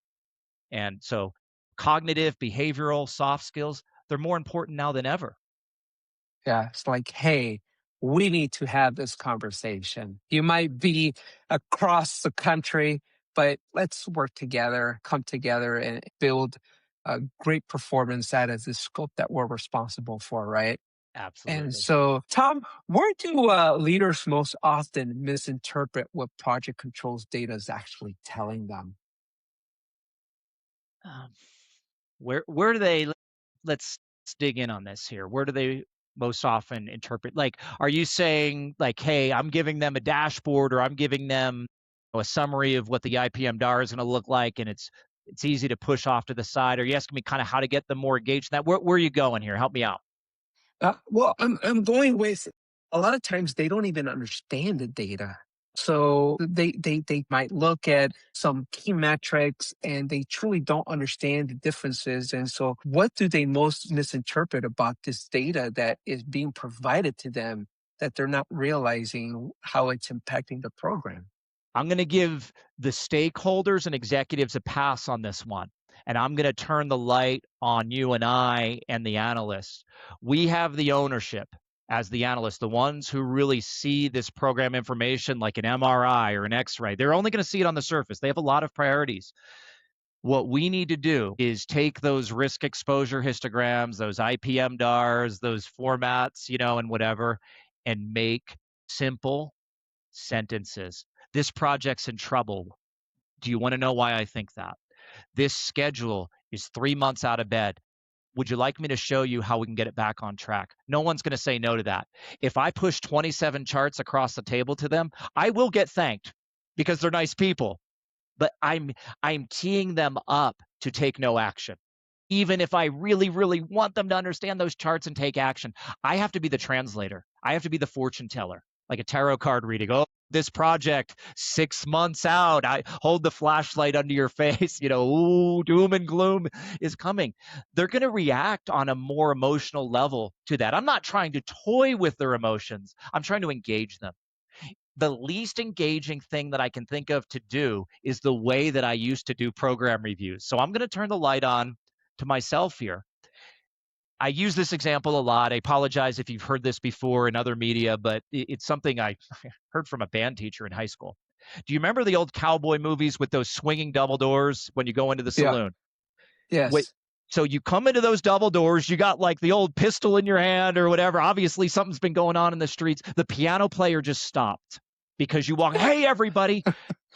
And so cognitive, behavioral, soft skills, they're more important now than ever. Yeah, it's like, hey, we need to have this conversation. You might be across the country, but let's work together, come together, and build a great performance out of the scope that we're responsible for, right? And Absolutely. so, Tom, where do leaders most often misinterpret what project controls data is actually telling them? Um, where do they let's dig in on this here. Where do they most often interpret? Like, are you saying like, hey, I'm giving them a dashboard or I'm giving them a summary of what the IPM DAR is going to look like, and it's easy to push off to the side? Are you asking me kind of how to get them more engaged in that? Where are you going here? Help me out. Well, I'm going with a lot of times they don't even understand the data. So they might look at some key metrics and they truly don't understand the differences. And so what do they most misinterpret about this data that is being provided to them that they're not realizing how it's impacting the program? I'm going to give the stakeholders and executives a pass on this one. And I'm going to turn the light on you and I and the analysts. We have the ownership as the analysts, the ones who really see this program information like an MRI or an X-ray. They're only going to see it on the surface. They have a lot of priorities. What we need to do is take those risk exposure histograms, those IPM DARs, those formats, and whatever, and make simple sentences. This project's in trouble. Do you want to know why I think that? This schedule is 3 months out of bed. Would you like me to show you how we can get it back on track? No one's going to say no to that. If I push 27 charts across the table to them, I will get thanked because they're nice people. But I'm teeing them up to take no action. Even if I really, really want them to understand those charts and take action, I have to be the translator. I have to be the fortune teller, like a tarot card reading. Oh, this project 6 months out. I hold the flashlight under your face. Ooh, doom and gloom is coming. They're going to react on a more emotional level to that. I'm not trying to toy with their emotions. I'm trying to engage them. The least engaging thing that I can think of to do is the way that I used to do program reviews. So I'm going to turn the light on to myself here. I use this example a lot. I apologize if you've heard this before in other media, but it's something I heard from a band teacher in high school. Do you remember the old cowboy movies with those swinging double doors when you go into the Yeah. saloon? Wait, Yes. so you come into those double doors, you got like the old pistol in your hand or whatever. Obviously, something's been going on in the streets. The piano player just stopped because you walk, hey, everybody,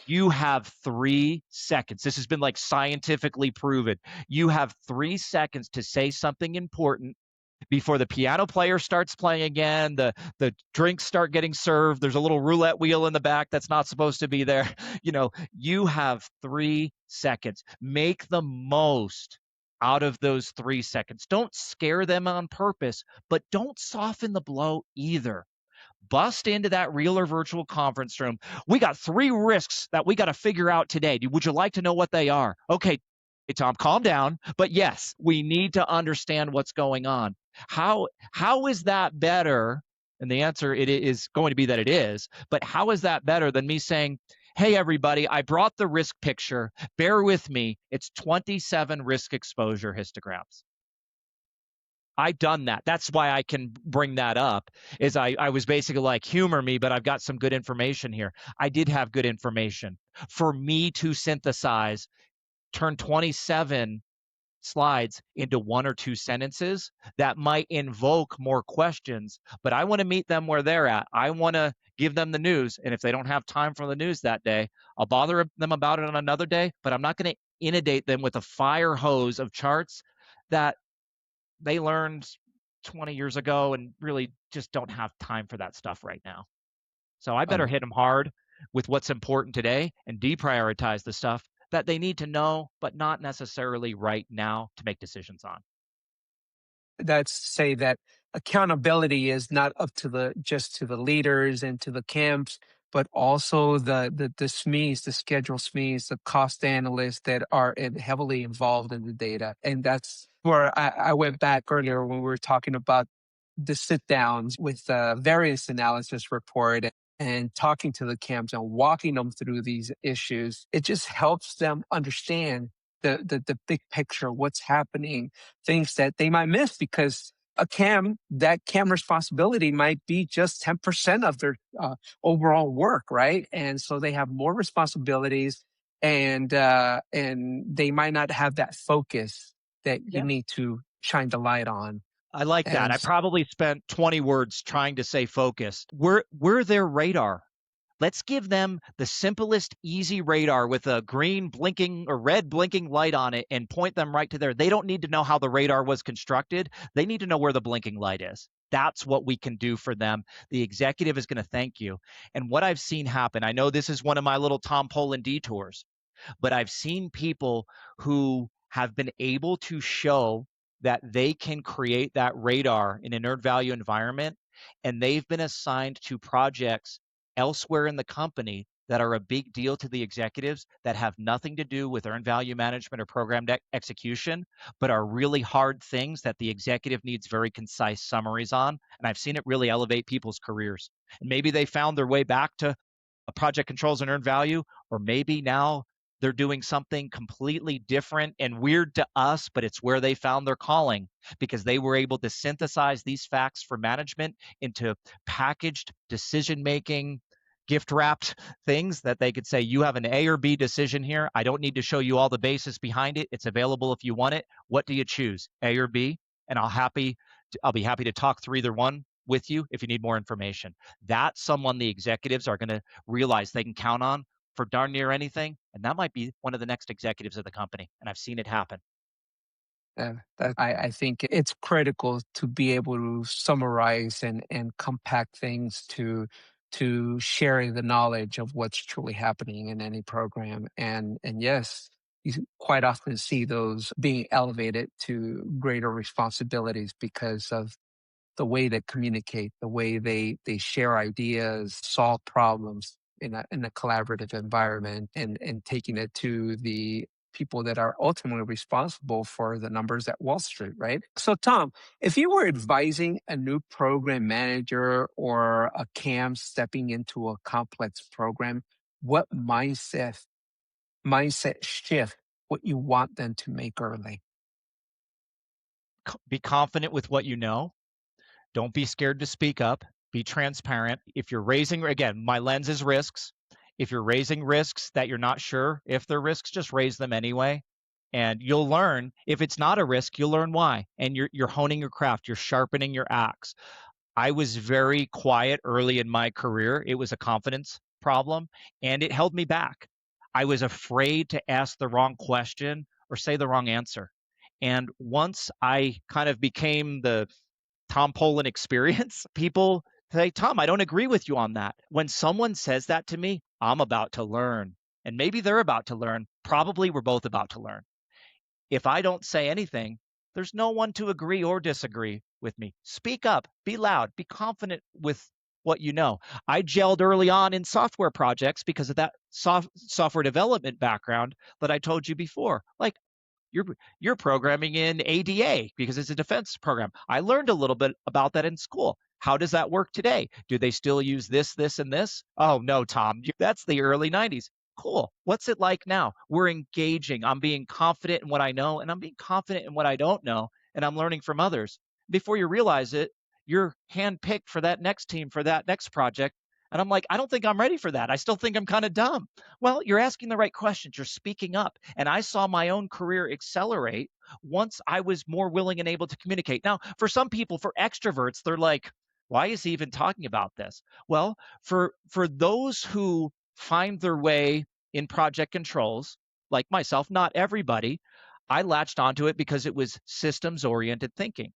you have 3 seconds. This has been like scientifically proven. You have 3 seconds to say something important before the piano player starts playing again, the drinks start getting served, there's a little roulette wheel in the back that's not supposed to be there. You have 3 seconds. Make the most out of those 3 seconds. Don't scare them on purpose, but don't soften the blow either. Bust into that real or virtual conference room. We got 3 risks that we got to figure out today. Would you like to know what they are? Okay, hey, Tom, calm down. But yes, we need to understand what's going on. How is that better? And the answer it is going to be that it is. But how is that better than me saying, hey, everybody, I brought the risk picture. Bear with me. It's 27 risk exposure histograms. I've done that. That's why I can bring that up is I was basically like, humor me, but I've got some good information here. I did have good information for me to synthesize, turn 27 slides into 1 or 2 sentences that might invoke more questions, but I want to meet them where they're at. I want to give them the news. And if they don't have time for the news that day, I'll bother them about it on another day, but I'm not going to inundate them with a fire hose of charts that they learned 20 years ago and really just don't have time for that stuff right now. So I better Um, hit them hard with what's important today and deprioritize the stuff that they need to know, but not necessarily right now to make decisions on. that's say that accountability is not up to the just to the leaders and to the camps, but also the SMEs, the schedule SMEs, the cost analysts that are heavily involved in the data. And that's where I went back earlier when we were talking about the sit downs with the variance analysis report and talking to the camps and walking them through these issues. It just helps them understand the big picture, what's happening, things that they might miss because a CAM, that CAM responsibility might be just 10% of their overall work, right? And so they have more responsibilities, and they might not have that focus that you Yeah. need to shine the light on. I like that. And I probably spent 20 words trying to say focused. We're their radar. Let's give them the simplest, easy radar with a green blinking or red blinking light on it and point them right to there. They don't need to know how the radar was constructed. They need to know where the blinking light is. That's what we can do for them. The executive is going to thank you. And what I've seen happen, I know this is one of my little Tom Polen detours, but I've seen people who have been able to show that they can create that radar in an earned value environment, and they've been assigned to projects elsewhere in the company that are a big deal to the executives that have nothing to do with earned value management or program execution, but are really hard things that the executive needs very concise summaries on. And I've seen it really elevate people's careers. And maybe they found their way back to a project controls and earned value, or maybe now they're doing something completely different and weird to us, but it's where they found their calling because they were able to synthesize these facts for management into packaged decision making, gift wrapped things that they could say, you have an A or B decision here. I don't need to show you all the basis behind it. It's available if you want it. What do you choose, A or B? And I'll be happy to talk through either one with you if you need more information. That's someone the executives are going to realize they can count on for darn near anything. And that might be one of the next executives of the company. And I've seen it happen. I think it's critical to be able to summarize and compact things to sharing the knowledge of what's truly happening in any program. And yes, you quite often see those being elevated to greater responsibilities because of the way they communicate, the way they share ideas, solve problems in a collaborative environment, and taking it to the people that are ultimately responsible for the numbers at Wall Street, right? So, Tom, if you were advising a new program manager or a CAM stepping into a complex program, what mindset shift would you want them to make early? Be confident with what you know. Don't be scared to speak up. Be transparent. If you're raising, again, my lens is risks. If you're raising risks that you're not sure if they're risks, just raise them anyway. And you'll learn. If it's not a risk, you'll learn why. And you're honing your craft. You're sharpening your axe. I was very quiet early in my career. It was a confidence problem, and it held me back. I was afraid to ask the wrong question or say the wrong answer. And once I kind of became the Tom Polen experience, people say, Tom, I don't agree with you on that. When someone says that to me, I'm about to learn. And maybe they're about to learn. Probably we're both about to learn. If I don't say anything, there's no one to agree or disagree with me. Speak up, be loud, be confident with what you know. I gelled early on in software projects because of that software development background that I told you before. Like, you're programming in ADA because it's a defense program. I learned a little bit about that in school. How does that work today? Do they still use this, and this? Oh, no, Tom, that's the early 90s. Cool. What's it like now? We're engaging. I'm being confident in what I know, and I'm being confident in what I don't know, and I'm learning from others. Before you realize it, you're handpicked for that next team, for that next project. And I'm like, I don't think I'm ready for that. I still think I'm kind of dumb. Well, you're asking the right questions. You're speaking up. And I saw my own career accelerate once I was more willing and able to communicate. Now, for some people, for extroverts, they're like, why is he even talking about this? Well, for those who find their way in project controls, like myself, not everybody, I latched onto it because it was systems oriented thinking.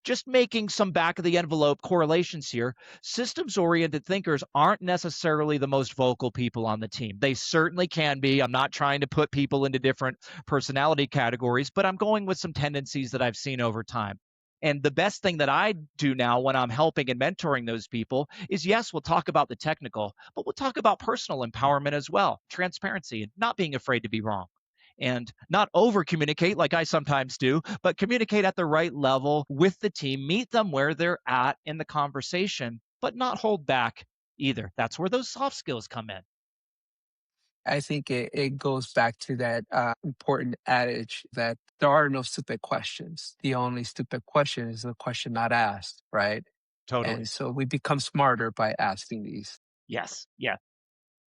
Just making some back of the envelope correlations here, systems oriented thinkers aren't necessarily the most vocal people on the team. They certainly can be. I'm not trying to put people into different personality categories, but I'm going with some tendencies that I've seen over time. And the best thing that I do now when I'm helping and mentoring those people is, yes, we'll talk about the technical, but we'll talk about personal empowerment as well, transparency, and not being afraid to be wrong, and not over communicate like I sometimes do, but communicate at the right level with the team, meet them where they're at in the conversation, but not hold back either. That's where those soft skills come in. I think it goes back to that important adage that there are no stupid questions. The only stupid question is the question not asked, right? Totally. And so we become smarter by asking these. Yes. Yeah.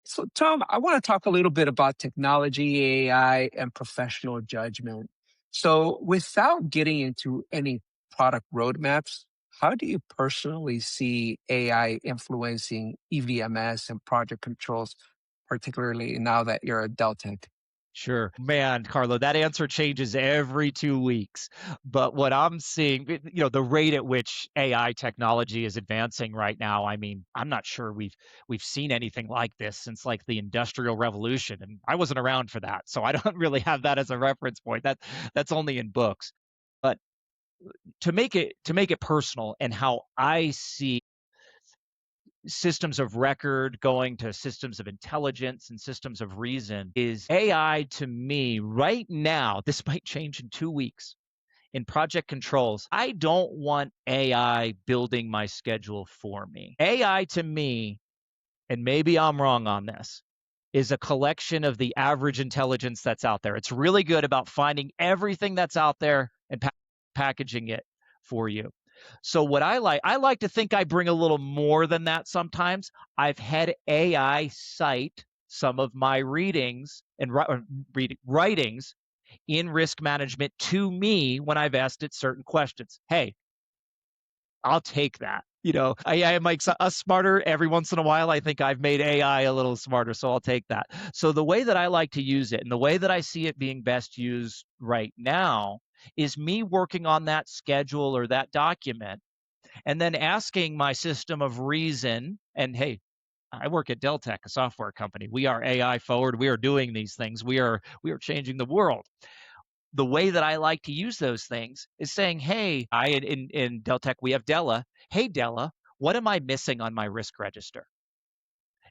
So, Tom, I want to talk a little bit about technology, AI, and professional judgment. So, without getting into any product roadmaps, how do you personally see AI influencing EVMS and project controls, particularly now that you're at Deltek? Sure. Man, Carlo, that answer changes every 2 weeks. But what I'm seeing, the rate at which AI technology is advancing right now, I mean, I'm not sure we've seen anything like this since like the Industrial Revolution. And I wasn't around for that. So I don't really have that as a reference point. That's only in books. But to make it personal and how I see systems of record going to systems of intelligence and systems of reason is AI to me right now. This might change in 2 weeks. In project controls, I don't want AI building my schedule for me. AI to me, and maybe I'm wrong on this, is a collection of the average intelligence that's out there. It's really good about finding everything that's out there and packaging it for you. So what I like to think I bring a little more than that sometimes. I've had AI cite some of my readings and writings in risk management to me when I've asked it certain questions. Hey, I'll take that. AI makes us smarter every once in a while. I think I've made AI a little smarter, so I'll take that. So the way that I like to use it and the way that I see it being best used right now is me working on that schedule or that document and then asking my system of reason. And hey, I work at Deltek, a software company. We are AI forward. We are doing these things. We are changing the world. The way that I like to use those things is saying, hey, in Deltek, we have Della. Hey, Della, what am I missing on my risk register?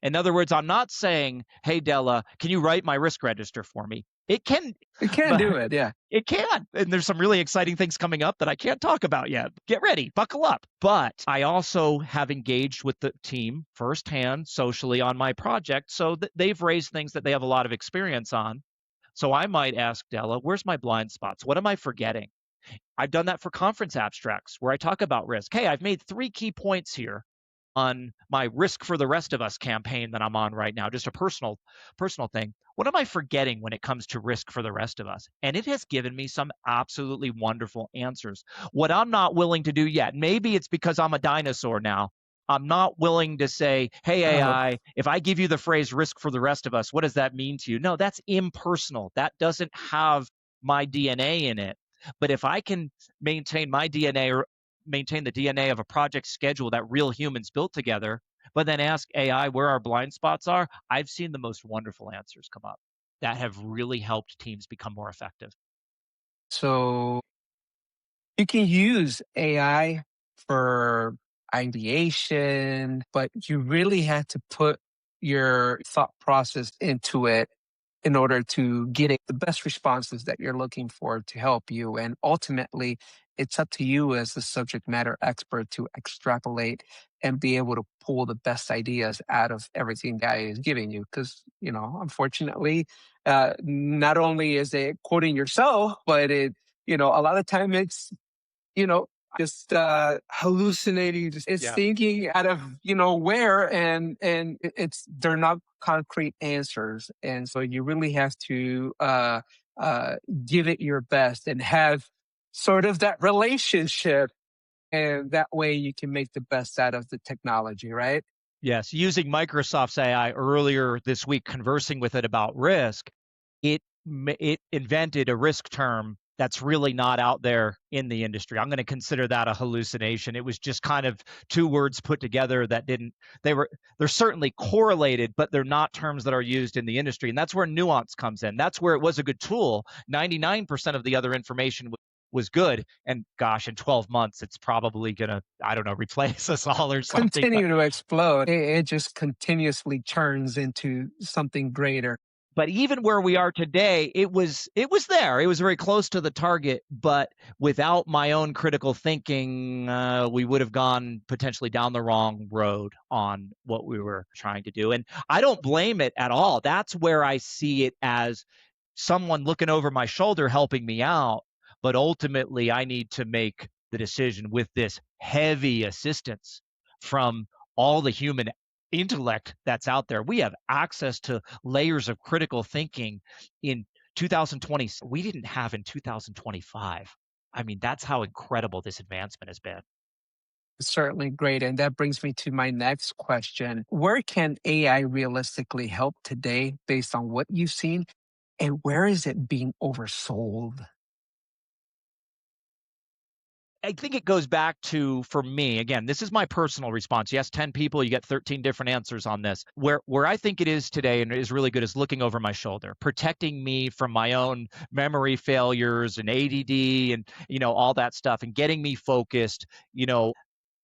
In other words, I'm not saying, hey, Della, can you write my risk register for me? It can, It can but do it, yeah. it can. And there's some really exciting things coming up that I can't talk about yet. Get ready, buckle up. But I also have engaged with the team firsthand socially on my project. So that they've raised things that they have a lot of experience on. So I might ask Della, where's my blind spots? What am I forgetting? I've done that for conference abstracts where I talk about risk. Hey, I've made 3 key points here on my Risk for the Rest of Us campaign that I'm on right now, just a personal thing. What am I forgetting when it comes to risk for the rest of us? And it has given me some absolutely wonderful answers. What I'm not willing to do yet, maybe it's because I'm a dinosaur now. I'm not willing to say, hey, AI, if I give you the phrase risk for the rest of us, what does that mean to you? No, that's impersonal. That doesn't have my DNA in it. But if I can maintain my DNA or maintain the DNA of a project schedule that real humans built together, but then ask AI where our blind spots are, I've seen the most wonderful answers come up that have really helped teams become more effective. So you can use AI for ideation, but you really had to put your thought process into it in order to get the best responses that you're looking for to help you. And ultimately, it's up to you as the subject matter expert to extrapolate and be able to pull the best ideas out of everything that is giving you. Because, unfortunately, not only is it quoting yourself, but a lot of time it's you know, just hallucinating, just it's thinking out of where, and they're not concrete answers, and so you really have to give it your best and have sort of that relationship, and that way you can make the best out of the technology, right? Yes, using Microsoft's AI earlier this week, conversing with it about risk, it invented a risk term that's really not out there in the industry. I'm going to consider that a hallucination. It was just kind of 2 words put together that they're certainly correlated, but they're not terms that are used in the industry. And that's where nuance comes in. That's where it was a good tool. 99% of the other information was good. And gosh, in 12 months, it's probably going to, I don't know, replace us all or something. Continue to explode. It just continuously turns into something greater. But even where we are today, it was there. It was very close to the target, but without my own critical thinking, we would have gone potentially down the wrong road on what we were trying to do. And I don't blame it at all. That's where I see it as someone looking over my shoulder helping me out. But ultimately, I need to make the decision with this heavy assistance from all the human intellect that's out there. We have access to layers of critical thinking in 2020 we didn't have in 2025. I mean, that's how incredible this advancement has been. Certainly great. And that brings me to my next question. Where can AI realistically help today based on what you've seen? And where is it being oversold? I think it goes back to, for me, again, this is my personal response. Yes, 10 people, you get 13 different answers on this. Where I think it is today and is really good is looking over my shoulder, protecting me from my own memory failures and ADD and, all that stuff, and getting me focused.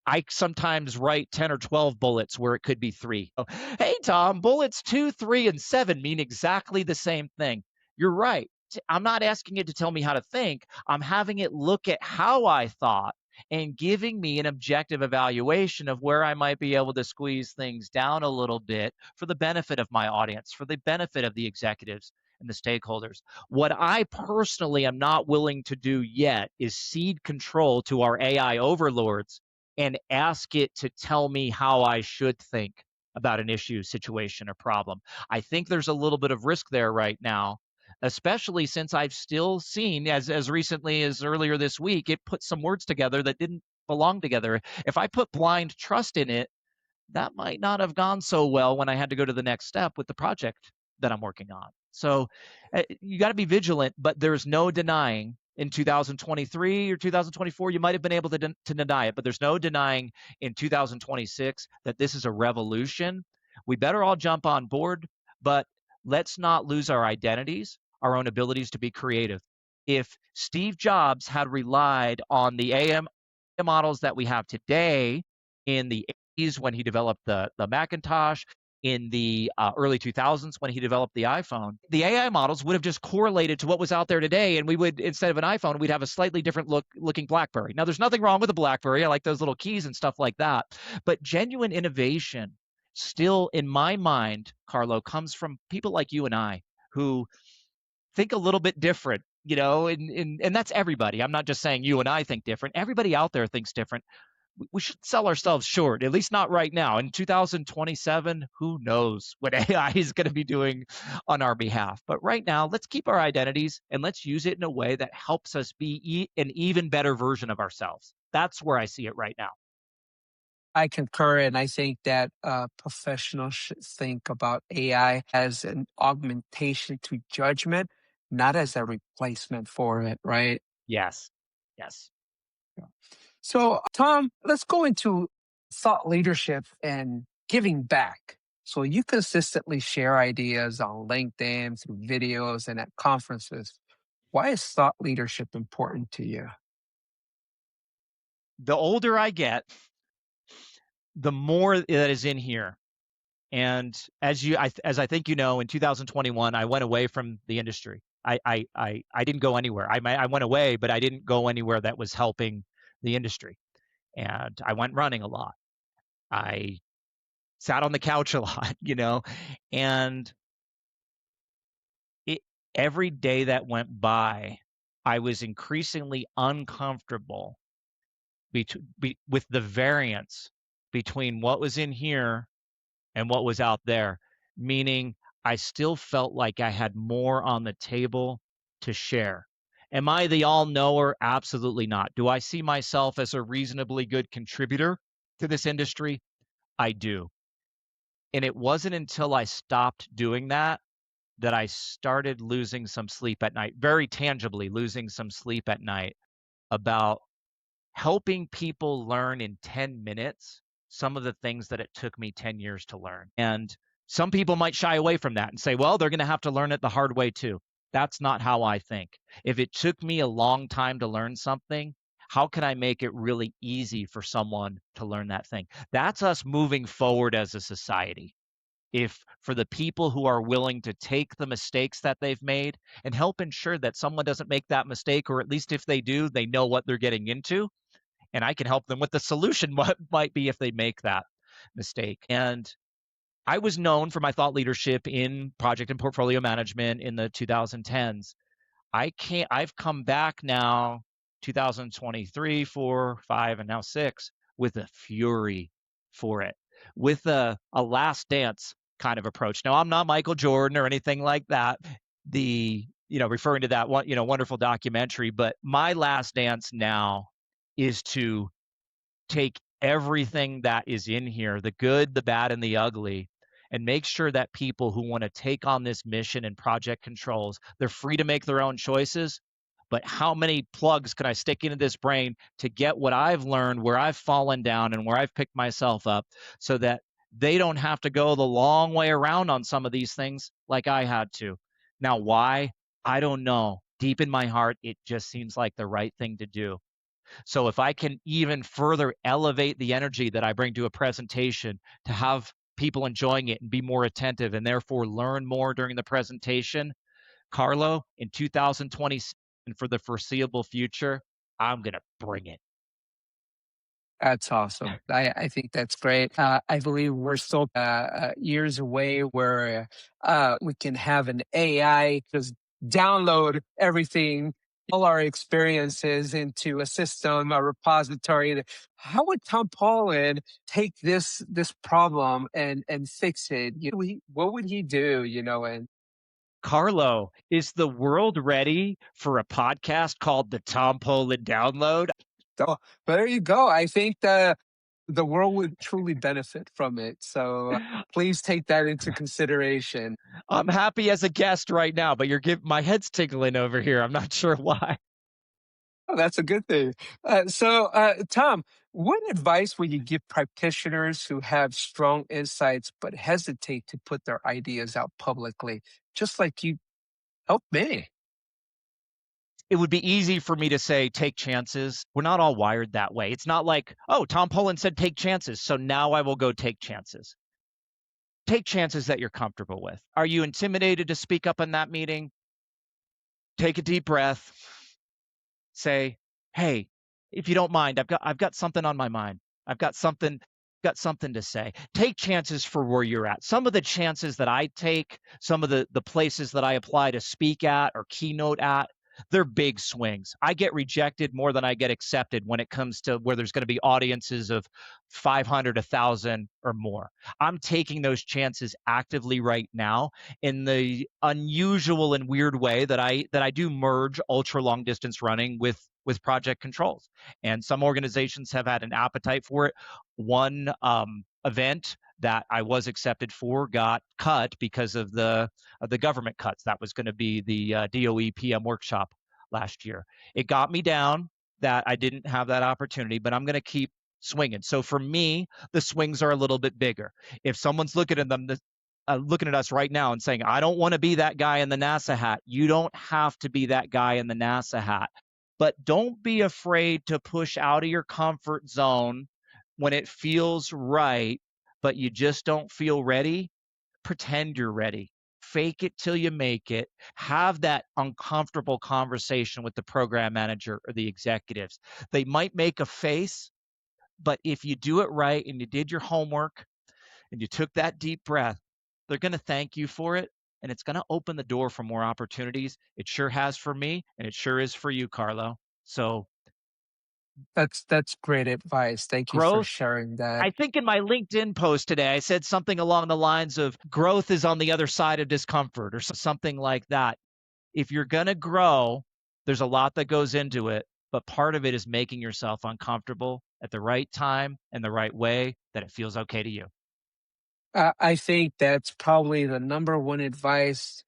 I sometimes write 10 or 12 bullets where it could be 3. Oh, hey, Tom, bullets 2, 3, and 7 mean exactly the same thing. You're right. I'm not asking it to tell me how to think. I'm having it look at how I thought and giving me an objective evaluation of where I might be able to squeeze things down a little bit for the benefit of my audience, for the benefit of the executives and the stakeholders. What I personally am not willing to do yet is cede control to our AI overlords and ask it to tell me how I should think about an issue, situation, or problem. I think there's a little bit of risk there right now, especially since I've still seen, as recently as earlier this week, it put some words together that didn't belong together. If I put blind trust in it, that might not have gone so well when I had to go to the next step with the project that I'm working on. So you got to be vigilant, but there's no denying in 2023 or 2024, you might have been able to deny it, but there's no denying in 2026 that this is a revolution. We better all jump on board, but let's not lose our identities, our own abilities to be creative. If Steve Jobs had relied on the AM models that we have today in the 80s when he developed the Macintosh, in the early 2000s when he developed the iPhone, the AI models would have just correlated to what was out there today, and we would, instead of an iPhone, we'd have a slightly different looking BlackBerry. Now, there's nothing wrong with a BlackBerry. I like those little keys and stuff like that. But genuine innovation still, in my mind, Karlo, comes from people like you and I who think a little bit different, and that's everybody. I'm not just saying you and I think different. Everybody out there thinks different. We should sell ourselves short, at least not right now. In 2027, who knows what AI is going to be doing on our behalf. But right now, let's keep our identities and let's use it in a way that helps us be an even better version of ourselves. That's where I see it right now. I concur, and I think that professionals should think about AI as an augmentation to judgment, not as a replacement for it, right? Yes. Yes. Yeah. So, Tom, let's go into thought leadership and giving back. So, you consistently share ideas on LinkedIn, through videos, and at conferences. Why is thought leadership important to you? The older I get, the more that is in here. And as I think you know, in 2021, I went away from the industry. I didn't go anywhere. I went away, but I didn't go anywhere that was helping the industry. And I went running a lot. I sat on the couch a lot, and every day that went by, I was increasingly uncomfortable with the variance between what was in here and what was out there, meaning I still felt like I had more on the table to share. Am I the all knower? Absolutely not. Do I see myself as a reasonably good contributor to this industry? I do. And it wasn't until I stopped doing that I started losing some sleep at night, very tangibly losing some sleep at night about helping people learn in 10 minutes some of the things that it took me 10 years to learn. And some people might shy away from that and say, well, they're going to have to learn it the hard way too. That's not how I think. If it took me a long time to learn something, how can I make it really easy for someone to learn that thing? That's us moving forward as a society. if for the people who are willing to take the mistakes that they've made and help ensure that someone doesn't make that mistake, or at least if they do, they know what they're getting into, and I can help them with the solution what might be if they make that mistake. And I was known for my thought leadership in project and portfolio management in the 2010s. I've come back now, 2023, 4, 5, and now 6, with a fury for it, with a last dance kind of approach. Now, I'm not Michael Jordan or anything like that. Referring to that one, wonderful documentary, but my last dance now is to take everything that is in here, the good, the bad, and the ugly, and make sure that people who want to take on this mission and project controls, they're free to make their own choices. But how many plugs can I stick into this brain to get what I've learned, where I've fallen down and where I've picked myself up, so that they don't have to go the long way around on some of these things like I had to. Now, why? I don't know. Deep in my heart, it just seems like the right thing to do. So if I can even further elevate the energy that I bring to a presentation to have people enjoying it and be more attentive and therefore learn more during the presentation, Karlo, in 2020 and for the foreseeable future, I'm going to bring it. That's awesome. I think that's great. I believe we're still years away where we can have an AI just download everything, all our experiences into a system, a repository. How would Tom Polen take this problem and fix it? What would he do? And Karlo, is the world ready for a podcast called the Tom Polen Download? so there you go. I think the world would truly benefit from it. So please take that into consideration. I'm happy as a guest right now, but my head's tickling over here. I'm not sure why. Oh, that's a good thing. Tom, what advice would you give practitioners who have strong insights but hesitate to put their ideas out publicly, just like you helped me? It would be easy for me to say, take chances. We're not all wired that way. It's not like, oh, Tom Polen said take chances, so now I will go take chances. Take chances that you're comfortable with. Are you intimidated to speak up in that meeting? Take a deep breath. Say, hey, if you don't mind, I've got something on my mind. I've got something to say. Take chances for where you're at. Some of the chances that I take, some of the places that I apply to speak at or keynote at, they're big swings. I get rejected more than I get accepted when it comes to where there's going to be audiences of 500, 1,000 or more. I'm taking those chances actively right now in the unusual and weird way that I do merge ultra long distance running with project controls. And some organizations have had an appetite for it. One event that I was accepted for got cut because of the government cuts. That was going to be the DOE PM workshop last year. It got me down that I didn't have that opportunity, but I'm going to keep swinging. So for me, the swings are a little bit bigger. If someone's looking at us right now and saying, I don't want to be that guy in the NASA hat, you don't have to be that guy in the NASA hat. But don't be afraid to push out of your comfort zone when it feels right, but you just don't feel ready. Pretend you're ready. Fake it till you make it. Have that uncomfortable conversation with the program manager or the executives. They might make a face, but if you do it right and you did your homework and you took that deep breath, they're going to thank you for it. And it's going to open the door for more opportunities. It sure has for me, and it sure is for you, Karlo. So That's great advice. Thank you for growth, sharing that. I think in my LinkedIn post today, I said something along the lines of growth is on the other side of discomfort or something like that. If you're going to grow, there's a lot that goes into it, but part of it is making yourself uncomfortable at the right time and the right way that it feels okay to you. I think that's probably the number one advice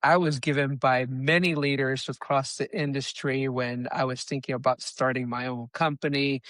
I was given by many leaders across the industry when I was thinking about starting my own company.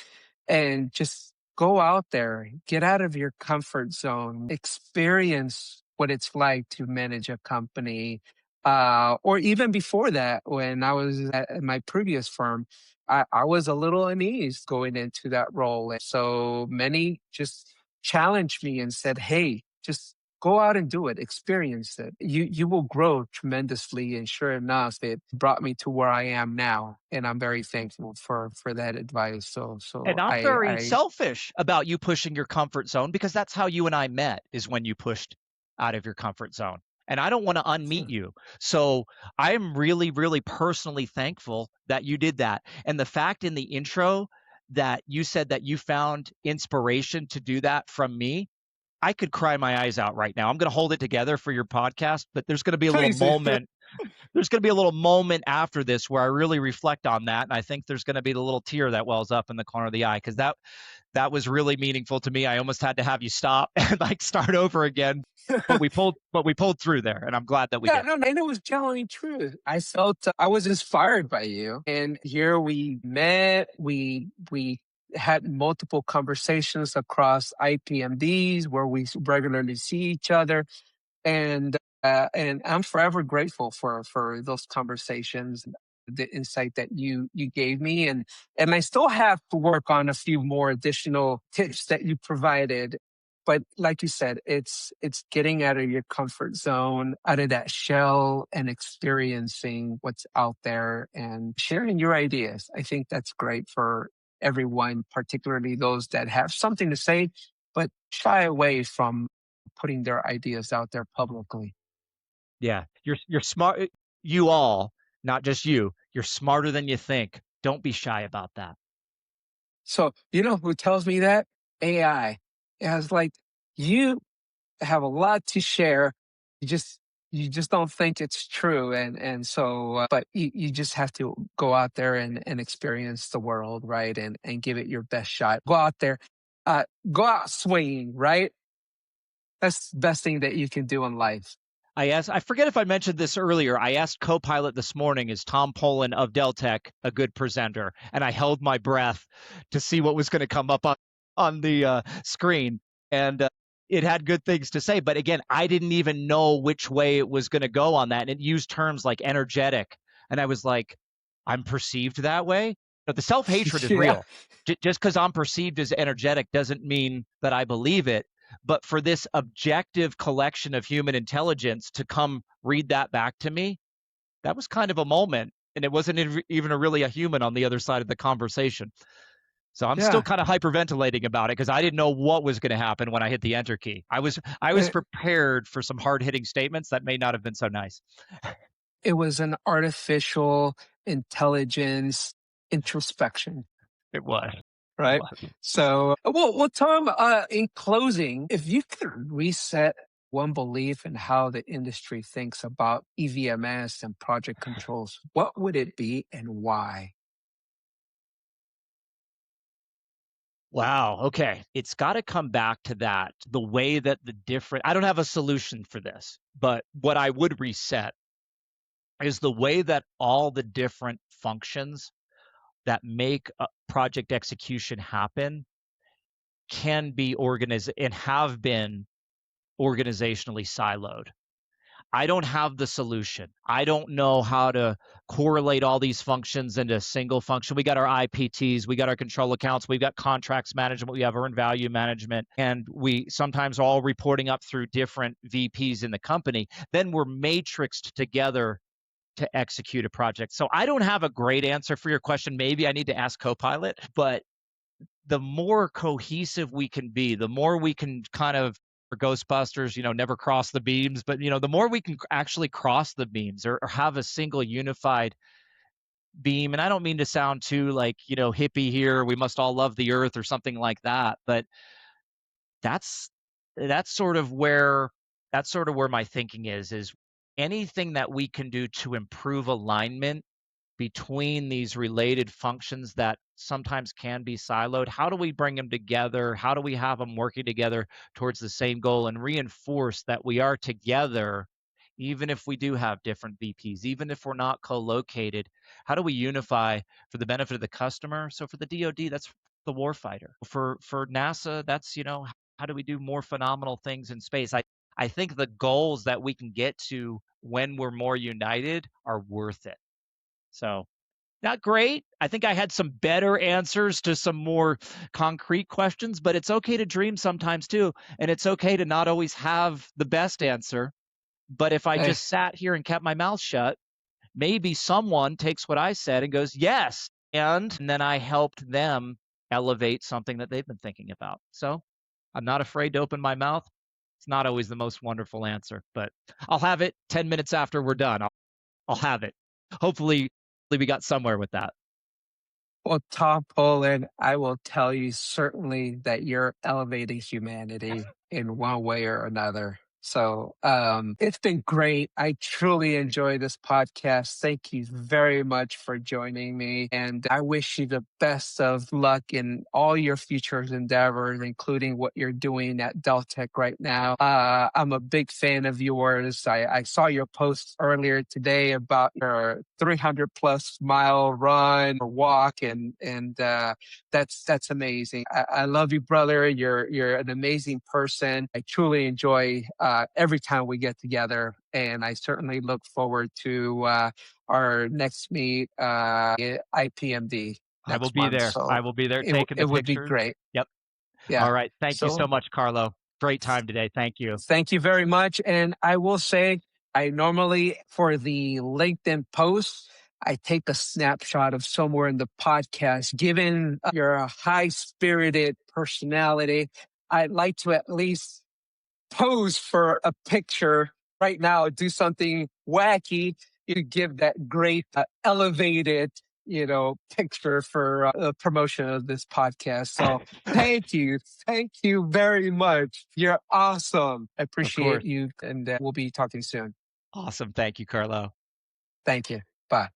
And just go out there, get out of your comfort zone, experience what it's like to manage a company. Or even before that, when I was at my previous firm, I was a little uneasy going into that role. And so many just challenged me and said, hey, just Go out and do it, experience it. You will grow tremendously. And sure enough, it brought me to where I am now. And I'm very thankful for that advice. And I'm very selfish about you pushing your comfort zone, because that's how you and I met, is when you pushed out of your comfort zone. And I don't want to unmeet you. So I am really, really personally thankful that you did that. And the fact in the intro that you said that you found inspiration to do that from me, I could cry my eyes out right now. I'm going to hold it together for your podcast, but there's going to be a little moment. There's going to be a little moment after this where I really reflect on that. And I think there's going to be the little tear that wells up in the corner of the eye, because that was really meaningful to me. I almost had to have you stop and like start over again. But we pulled through there, and I'm glad that we did. No, and it was telling truth. I felt I was inspired by you, and here we met. We had multiple conversations across IPMDs where we regularly see each other, and I'm forever grateful for those conversations, the insight that you gave me, and I still have to work on a few more additional tips that you provided. But like you said, it's getting out of your comfort zone, out of that shell, and experiencing what's out there and sharing your ideas. I think that's great for everyone, particularly those that have something to say, but shy away from putting their ideas out there publicly. Yeah, you're smart. You all, not just you. You're smarter than you think. Don't be shy about that. So, you know who tells me that? AI. It was like, you have a lot to share. You just you just don't think it's true. But you just have to go out there and experience the world, right? And give it your best shot. Go out there, go out swinging, right? That's the best thing that you can do in life. I forget if I mentioned this earlier. I asked Copilot this morning, is Tom Polen of Deltek a good presenter? And I held my breath to see what was going to come up on the screen. And it had good things to say. But again, I didn't even know which way it was going to go on that. And it used terms like energetic. And I was like, I'm perceived that way? But the self-hatred is real. Just because I'm perceived as energetic doesn't mean that I believe it. But for this objective collection of human intelligence to come read that back to me, that was kind of a moment. And it wasn't even really a human on the other side of the conversation. So I'm still kind of hyperventilating about it, because I didn't know what was going to happen when I hit the enter key. I was prepared for some hard-hitting statements that may not have been so nice. It was an artificial intelligence introspection. It was. Right. So, well, Tom, in closing, if you could reset one belief in how the industry thinks about EVMS and project controls, what would it be and why? Wow. Okay. It's got to come back to that. The way that I don't have a solution for this, but what I would reset is the way that all the different functions that make project execution happen can be organized and have been organizationally siloed. I don't have the solution. I don't know how to correlate all these functions into a single function. We got our IPTs, we got our control accounts, we've got contracts management, we have earned value management, and we sometimes are all reporting up through different VPs in the company. Then we're matrixed together to execute a project. So I don't have a great answer for your question. Maybe I need to ask Copilot, but the more cohesive we can be, the more we can kind of, for Ghostbusters, never cross the beams, but the more we can actually cross the beams or have a single unified beam. And I don't mean to sound too like, hippie here, we must all love the earth or something like that, but that's sort of where my thinking is anything that we can do to improve alignment between these related functions that sometimes can be siloed. How do we bring them together? How do we have them working together towards the same goal and reinforce that we are together, even if we do have different VPs, even if we're not co-located? How do we unify for the benefit of the customer? So for the DoD, that's the warfighter. For NASA, that's, how do we do more phenomenal things in space? I think the goals that we can get to when we're more united are worth it. So Not great. I think I had some better answers to some more concrete questions, but it's okay to dream sometimes too. And it's okay to not always have the best answer. But if I Hey, just sat here and kept my mouth shut, maybe someone takes what I said and goes, yes. And then I helped them elevate something that they've been thinking about. So I'm not afraid to open my mouth. It's not always the most wonderful answer, but I'll have it 10 minutes after we're done. I'll have it. Hopefully, we got somewhere with that. well, Tom Polen, I will tell you certainly that you're elevating humanity in one way or another. So it's been great. I truly enjoy this podcast. Thank you very much for joining me. And I wish you the best of luck in all your future endeavors, including what you're doing at Deltek right now. I'm a big fan of yours. I saw your post earlier today about your 300 plus mile run or walk, and that's amazing. I love you, brother. You're an amazing person. I truly enjoy every time we get together, and I certainly look forward to our next meet, IPMD I will next be month. there. I So will be there taking it the would be pictures. great. Yep. All Yeah. right. Thank you so So much, Karlo. Great time today. Thank you. thank you very much. And I will say, I normally, for the LinkedIn post, I take a snapshot of somewhere in the podcast. Given your high spirited personality, I'd like to at least pose for a picture right now, do something wacky. You give that great elevated, picture for the promotion of this podcast. So thank you. Thank you very much. You're awesome. I Of appreciate course. you. And we'll be talking soon. Awesome. Thank you, Karlo. Thank you. Bye.